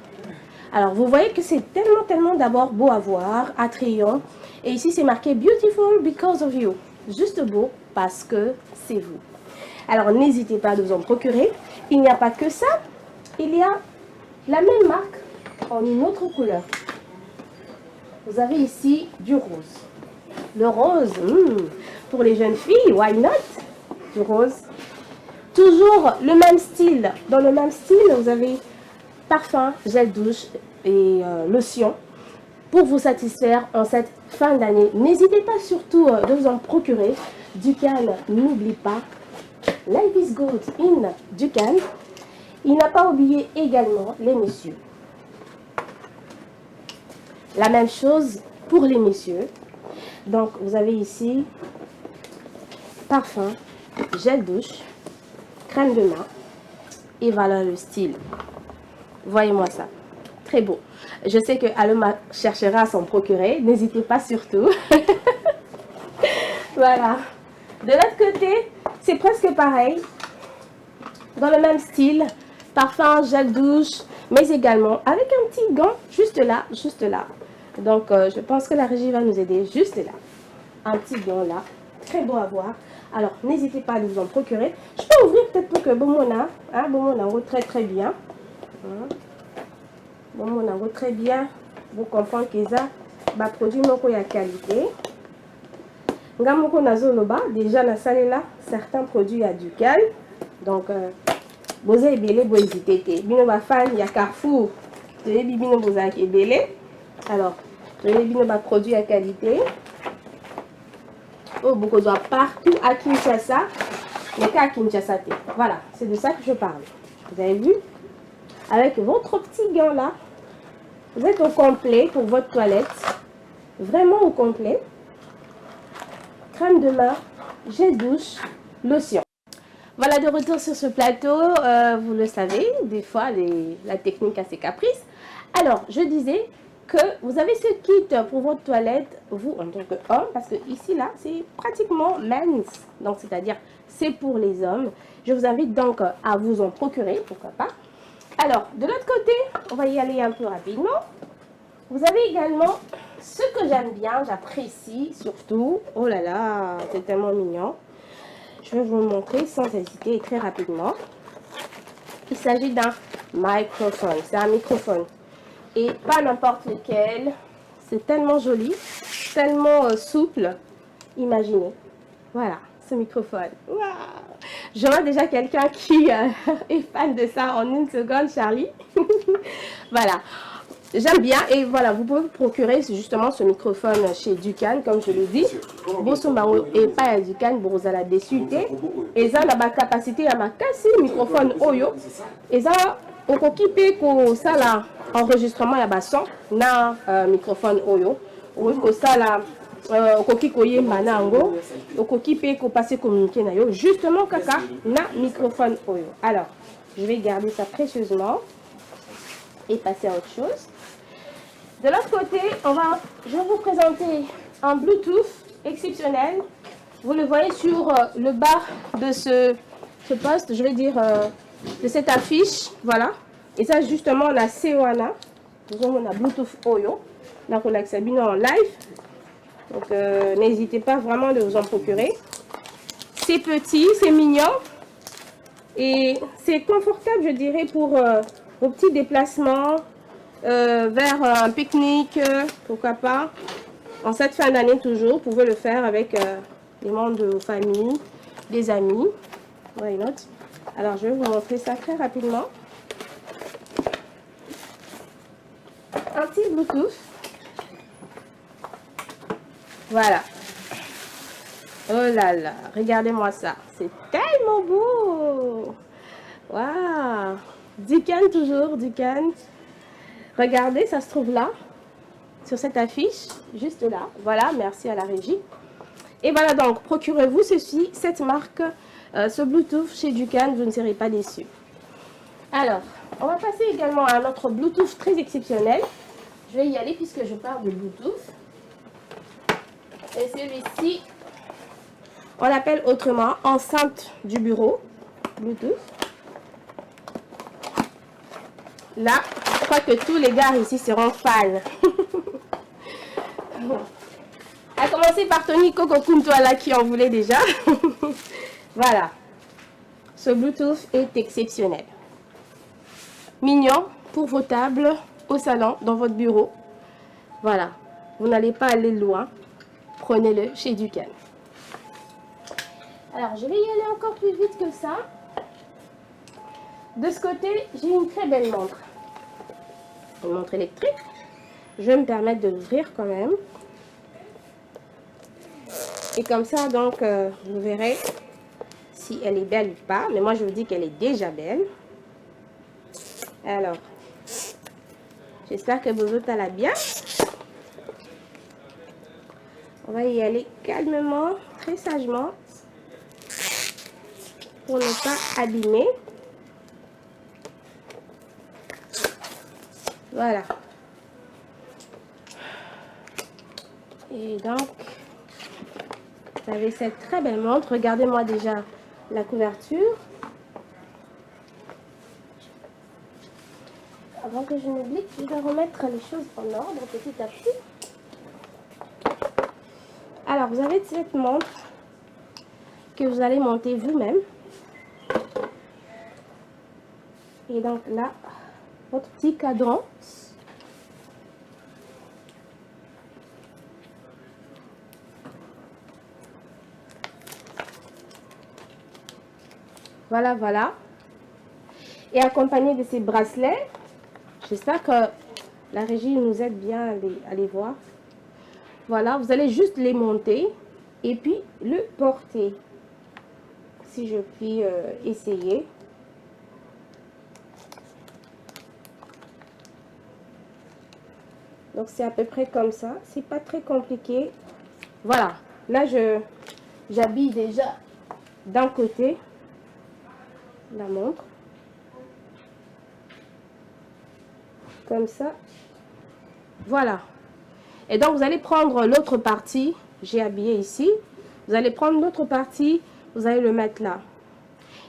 Alors, vous voyez que c'est tellement d'abord beau à voir, attrayant. Et ici, c'est marqué « Beautiful because of you ». Juste beau parce que c'est vous. Alors, n'hésitez pas à vous en procurer. Il n'y a pas que ça. Il y a la même marque en une autre couleur. Vous avez ici du rose. Le rose, pour les jeunes filles, why not? Du rose. Toujours le même style. Dans le même style, vous avez parfum, gel douche et lotion pour vous satisfaire en cette fin d'année. N'hésitez pas surtout de vous en procurer. Dukan, n'oublie pas. Life is good in Dukan. Il n'a pas oublié également les messieurs. La même chose pour les messieurs. Donc, vous avez ici parfum, gel douche, crème de main. Et voilà le style. Voyez-moi ça. Très beau. Je sais que Aloma cherchera à s'en procurer. N'hésitez pas surtout. Voilà. De l'autre côté, c'est presque pareil. Dans le même style. Parfum, gel douche, mais également avec un petit gant juste là, juste là. Donc, je pense que la régie va nous aider juste là. Un petit gant là. Très beau à voir. Alors, n'hésitez pas à vous en procurer. Je peux ouvrir peut-être pour que Bomona, Bomona très bien. Bomona très bien. Vous comprenez que ça, produit moko ya qualité. Ngamoko nazoloba, déjà na salle là, certains produits à Dukan. Donc, vous avez belé, vous hésitez. Bino ba fan, il y a Carrefour. Vous avez bino bozaki belé. Alors, vous avez bino ba produit à qualité. Oh, beaucoup de partout à Kinshasa. Mais qu'à Kinshasa. Voilà, c'est de ça que je parle. Vous avez vu? Avec votre petit gant là, vous êtes au complet pour votre toilette. Vraiment au complet. Crème de main, gel douche, lotion. Voilà, de retour sur ce plateau. Vous le savez, des fois, la technique a ses caprices. Alors, je disais que vous avez ce kit pour votre toilette, vous en tant qu'homme, parce que ici, là, c'est pratiquement men's. Donc, c'est-à-dire, c'est pour les hommes. Je vous invite donc à vous en procurer, pourquoi pas. Alors, de l'autre côté, on va y aller un peu rapidement. Vous avez également ce que j'aime bien, j'apprécie surtout. Oh là là, c'est tellement mignon. Je vais vous le montrer sans hésiter et très rapidement. Il s'agit d'un microphone. C'est un microphone. Et pas n'importe lequel. C'est tellement joli, tellement souple. Imaginez. Voilà, ce microphone. Wow. Je vois déjà quelqu'un qui est fan de ça en une seconde, Charlie. Voilà. J'aime bien et voilà, vous pouvez vous procurer justement ce microphone chez Dukan, comme je l'ai dit. Bosombango et pas à Dukan, vous allez déçuter. Et ça, la capacité à ma casse microphone Oyo. Et ça, on peut quitter ça là, enregistrement à basson, na microphone Oyo. On peut ça là, on peut quitter manango, on peut quitter pour passer communiquer na yo. Justement, kaka, na microphone Oyo. Alors, je vais garder ça précieusement et passer à autre chose. De l'autre côté, je vais vous présenter un Bluetooth exceptionnel. Vous le voyez sur le bas de ce poste, je vais dire, de cette affiche. Voilà. Et ça, justement, on a Sewana. Nous avons un Bluetooth Oyo. Donc, on a Sabine en live. Donc, n'hésitez pas vraiment de vous en procurer. C'est petit, c'est mignon. Et c'est confortable, je dirais, pour vos petits déplacements. Vers un pique-nique, pourquoi pas. En cette fin d'année toujours, vous pouvez le faire avec des membres de vos familles, des amis. Why not? Alors je vais vous montrer ça très rapidement. un petit Bluetooth. Voilà. Oh là là, regardez-moi ça. C'est tellement beau. Waouh. Dukan toujours, Dukan. Regardez, ça se trouve là, sur cette affiche, juste là. Voilà, merci à la régie. Et voilà donc, procurez-vous ceci, cette marque, ce Bluetooth chez Dukan, vous ne serez pas déçus. Alors, on va passer également à notre Bluetooth très exceptionnel. Je vais y aller puisque je parle de Bluetooth. Et celui-ci, on l'appelle autrement enceinte du bureau, Bluetooth. Là, je crois que tous les gars ici seront fans. A commencer par Tony Coco Kuntuala qui en voulait déjà. Voilà. Ce Bluetooth est exceptionnel. Mignon pour vos tables, au salon, dans votre bureau. Voilà. Vous n'allez pas aller loin. Prenez-le chez Dukan. Alors, je vais y aller encore plus vite que ça. De ce côté, j'ai une très belle montre. Une montre électrique. Je vais me permettre de l'ouvrir quand même. Et comme ça, donc, vous verrez si elle est belle ou pas. Mais moi, je vous dis qu'elle est déjà belle. Alors, j'espère que Bozo l'a bien. On va y aller calmement, très sagement, pour ne pas abîmer. Voilà. Et donc, vous avez cette très belle montre. Regardez-moi déjà la couverture. Avant que je n'oublie, je vais remettre les choses en ordre petit à petit. Alors, vous avez cette montre que vous allez monter vous-même. Et donc là, votre petit cadran. Voilà, voilà. Et accompagné de ces bracelets, j'espère que la régie nous aide bien à les voir. Voilà, vous allez juste les monter et puis le porter. Si je puis essayer. Donc c'est à peu près comme ça. C'est pas très compliqué. Voilà. Là, j'habille déjà d'un côté la montre. Comme ça. Voilà. Et donc, vous allez prendre l'autre partie. J'ai habillé ici. Vous allez prendre l'autre partie. Vous allez le mettre là.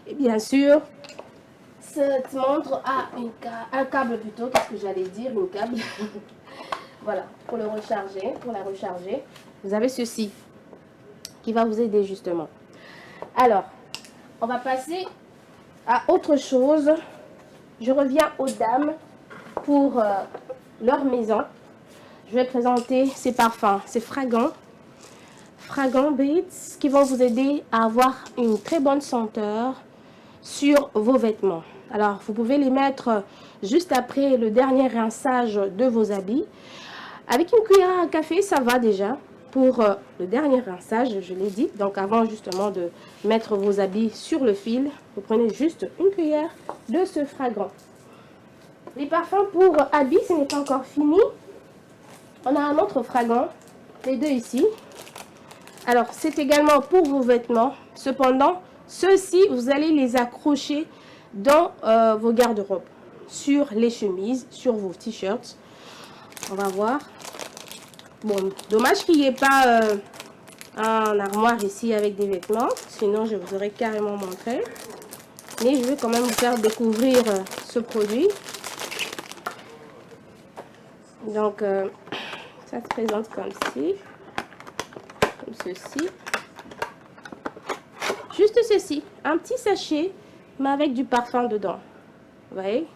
Et bien sûr, cette montre a un câble plutôt. Qu'est-ce que j'allais dire? Une câble. Voilà. Pour le recharger. Pour la recharger. Vous avez ceci. Qui va vous aider justement. Alors, on va passer à autre chose. Je reviens aux dames pour leur maison. Je vais présenter ces parfums, ces Fragrant Beats qui vont vous aider à avoir une très bonne senteur sur vos vêtements. Alors, vous pouvez les mettre juste après le dernier rinçage de vos habits. Avec une cuillère à café, ça va déjà pour le dernier rinçage, je l'ai dit. Donc, avant justement de mettre vos habits sur le fil, vous prenez juste une cuillère de ce Fragrant. Les parfums pour habits, ce n'est pas encore fini. On a un autre Fragrant, les deux ici. Alors, c'est également pour vos vêtements. Cependant, ceux-ci, vous allez les accrocher dans vos garde-robes. Sur les chemises, sur vos t-shirts. On va voir. Bon, dommage qu'il n'y ait pas un armoire ici avec des vêtements. Sinon, je vous aurais carrément montré. Mais je vais quand même vous faire découvrir ce produit. Donc, ça se présente comme ceci. Juste ceci, un petit sachet, mais avec du parfum dedans. Vous voyez?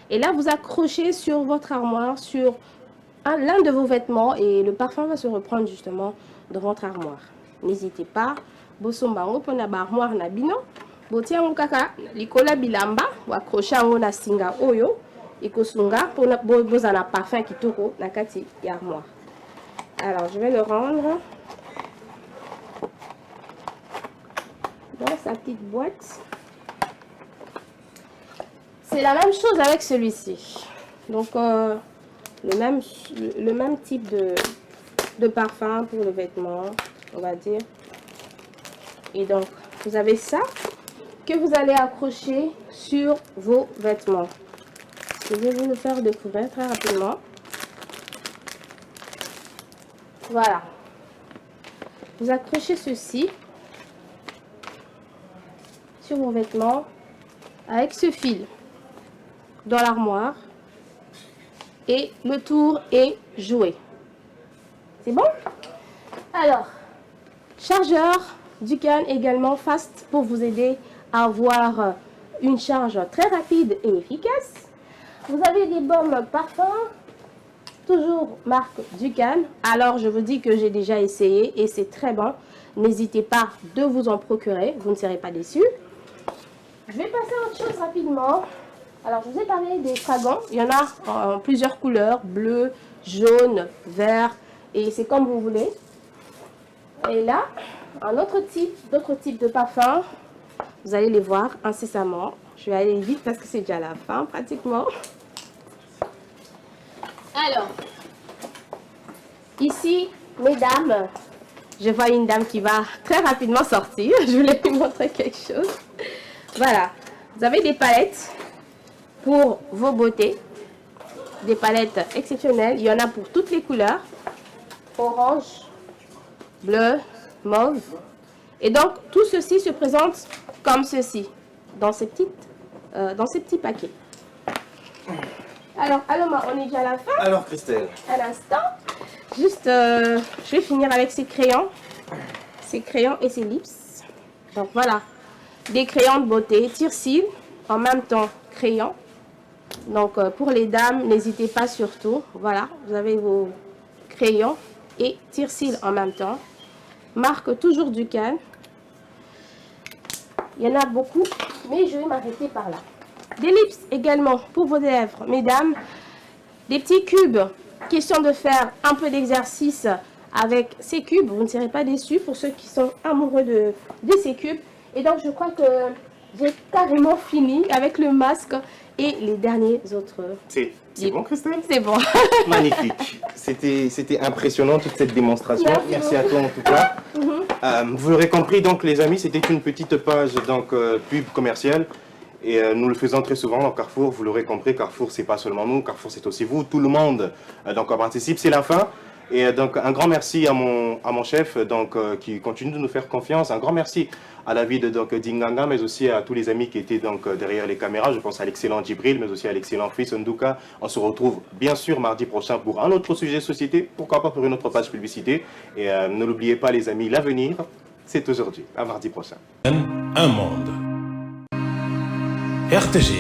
Et là, vous accrochez sur votre armoire, sur l'un de vos vêtements, et le parfum va se reprendre justement dans votre armoire. N'hésitez pas. Bosombango pour na armoire na bino. Botia mukaka likola bilamba ou accrocher na singa oyo. ikosunga pour bozana parfum kitoko na kati ya armoire. Alors je vais le rendre dans sa petite boîte. C'est la même chose avec celui-ci. Donc le même type de parfum pour le vêtement, on va dire. Et donc vous avez ça que vous allez accrocher sur vos vêtements. Je vais vous le faire découvrir très rapidement. Voilà. Vous accrochez ceci sur vos vêtements avec ce fil dans l'armoire et le tour est joué. C'est bon? Alors, chargeur Duncan également fast pour vous aider à avoir une charge très rapide et efficace. Vous avez des baumes parfums, toujours marque Duncan. Alors je vous dis que j'ai déjà essayé et c'est très bon. N'hésitez pas de vous en procurer, vous ne serez pas déçus. Je vais passer à autre chose rapidement. Alors je vous ai parlé des fragants, il y en a en plusieurs couleurs, bleu, jaune, vert et c'est comme vous voulez. Et là, d'autres types de parfums, vous allez les voir incessamment. Je vais aller vite parce que c'est déjà la fin pratiquement. Alors, ici, mesdames, je vois une dame qui va très rapidement sortir. Je voulais vous montrer quelque chose. Voilà, vous avez des palettes pour vos beautés. Des palettes exceptionnelles. Il y en a pour toutes les couleurs. Orange, bleu, mauve. Et donc, tout ceci se présente comme ceci, dans ces petits paquets. Alors, Aloma, on est déjà à la fin.
Alors, Christelle.
À l'instant. Juste, je vais finir avec ces crayons. Ces crayons et ces lips. Donc, voilà. Des crayons de beauté, tire-cils, en même temps crayon. Donc, pour les dames, n'hésitez pas surtout. Voilà, vous avez vos crayons et tire-cils en même temps. Marque toujours Duncan. Il y en a beaucoup, mais je vais m'arrêter par là. Des lips également pour vos lèvres, mesdames. Des petits cubes. Question de faire un peu d'exercice avec ces cubes. Vous ne serez pas déçus pour ceux qui sont amoureux de ces cubes. Et donc, je crois que j'ai carrément fini avec le masque et les derniers autres.
C'est bon, Christelle?
C'est bon.
Magnifique. C'était impressionnant toute cette démonstration. Merci à toi en tout cas. Vous l'aurez compris, donc les amis, c'était une petite page donc pub commerciale. Et nous le faisons très souvent dans Carrefour, vous l'aurez compris, Carrefour c'est pas seulement nous, Carrefour c'est aussi vous, tout le monde donc participe, c'est la fin. Et donc un grand merci à mon chef donc, qui continue de nous faire confiance, un grand merci à la vie de d'Inganga, mais aussi à tous les amis qui étaient donc derrière les caméras, je pense à l'excellent Djibril, mais aussi à l'excellent Fils Ndouka. On se retrouve bien sûr mardi prochain pour un autre sujet société, pourquoi pas pour une autre page publicité. Et ne l'oubliez pas les amis, l'avenir c'est aujourd'hui, à mardi prochain.
Un monde. RTG.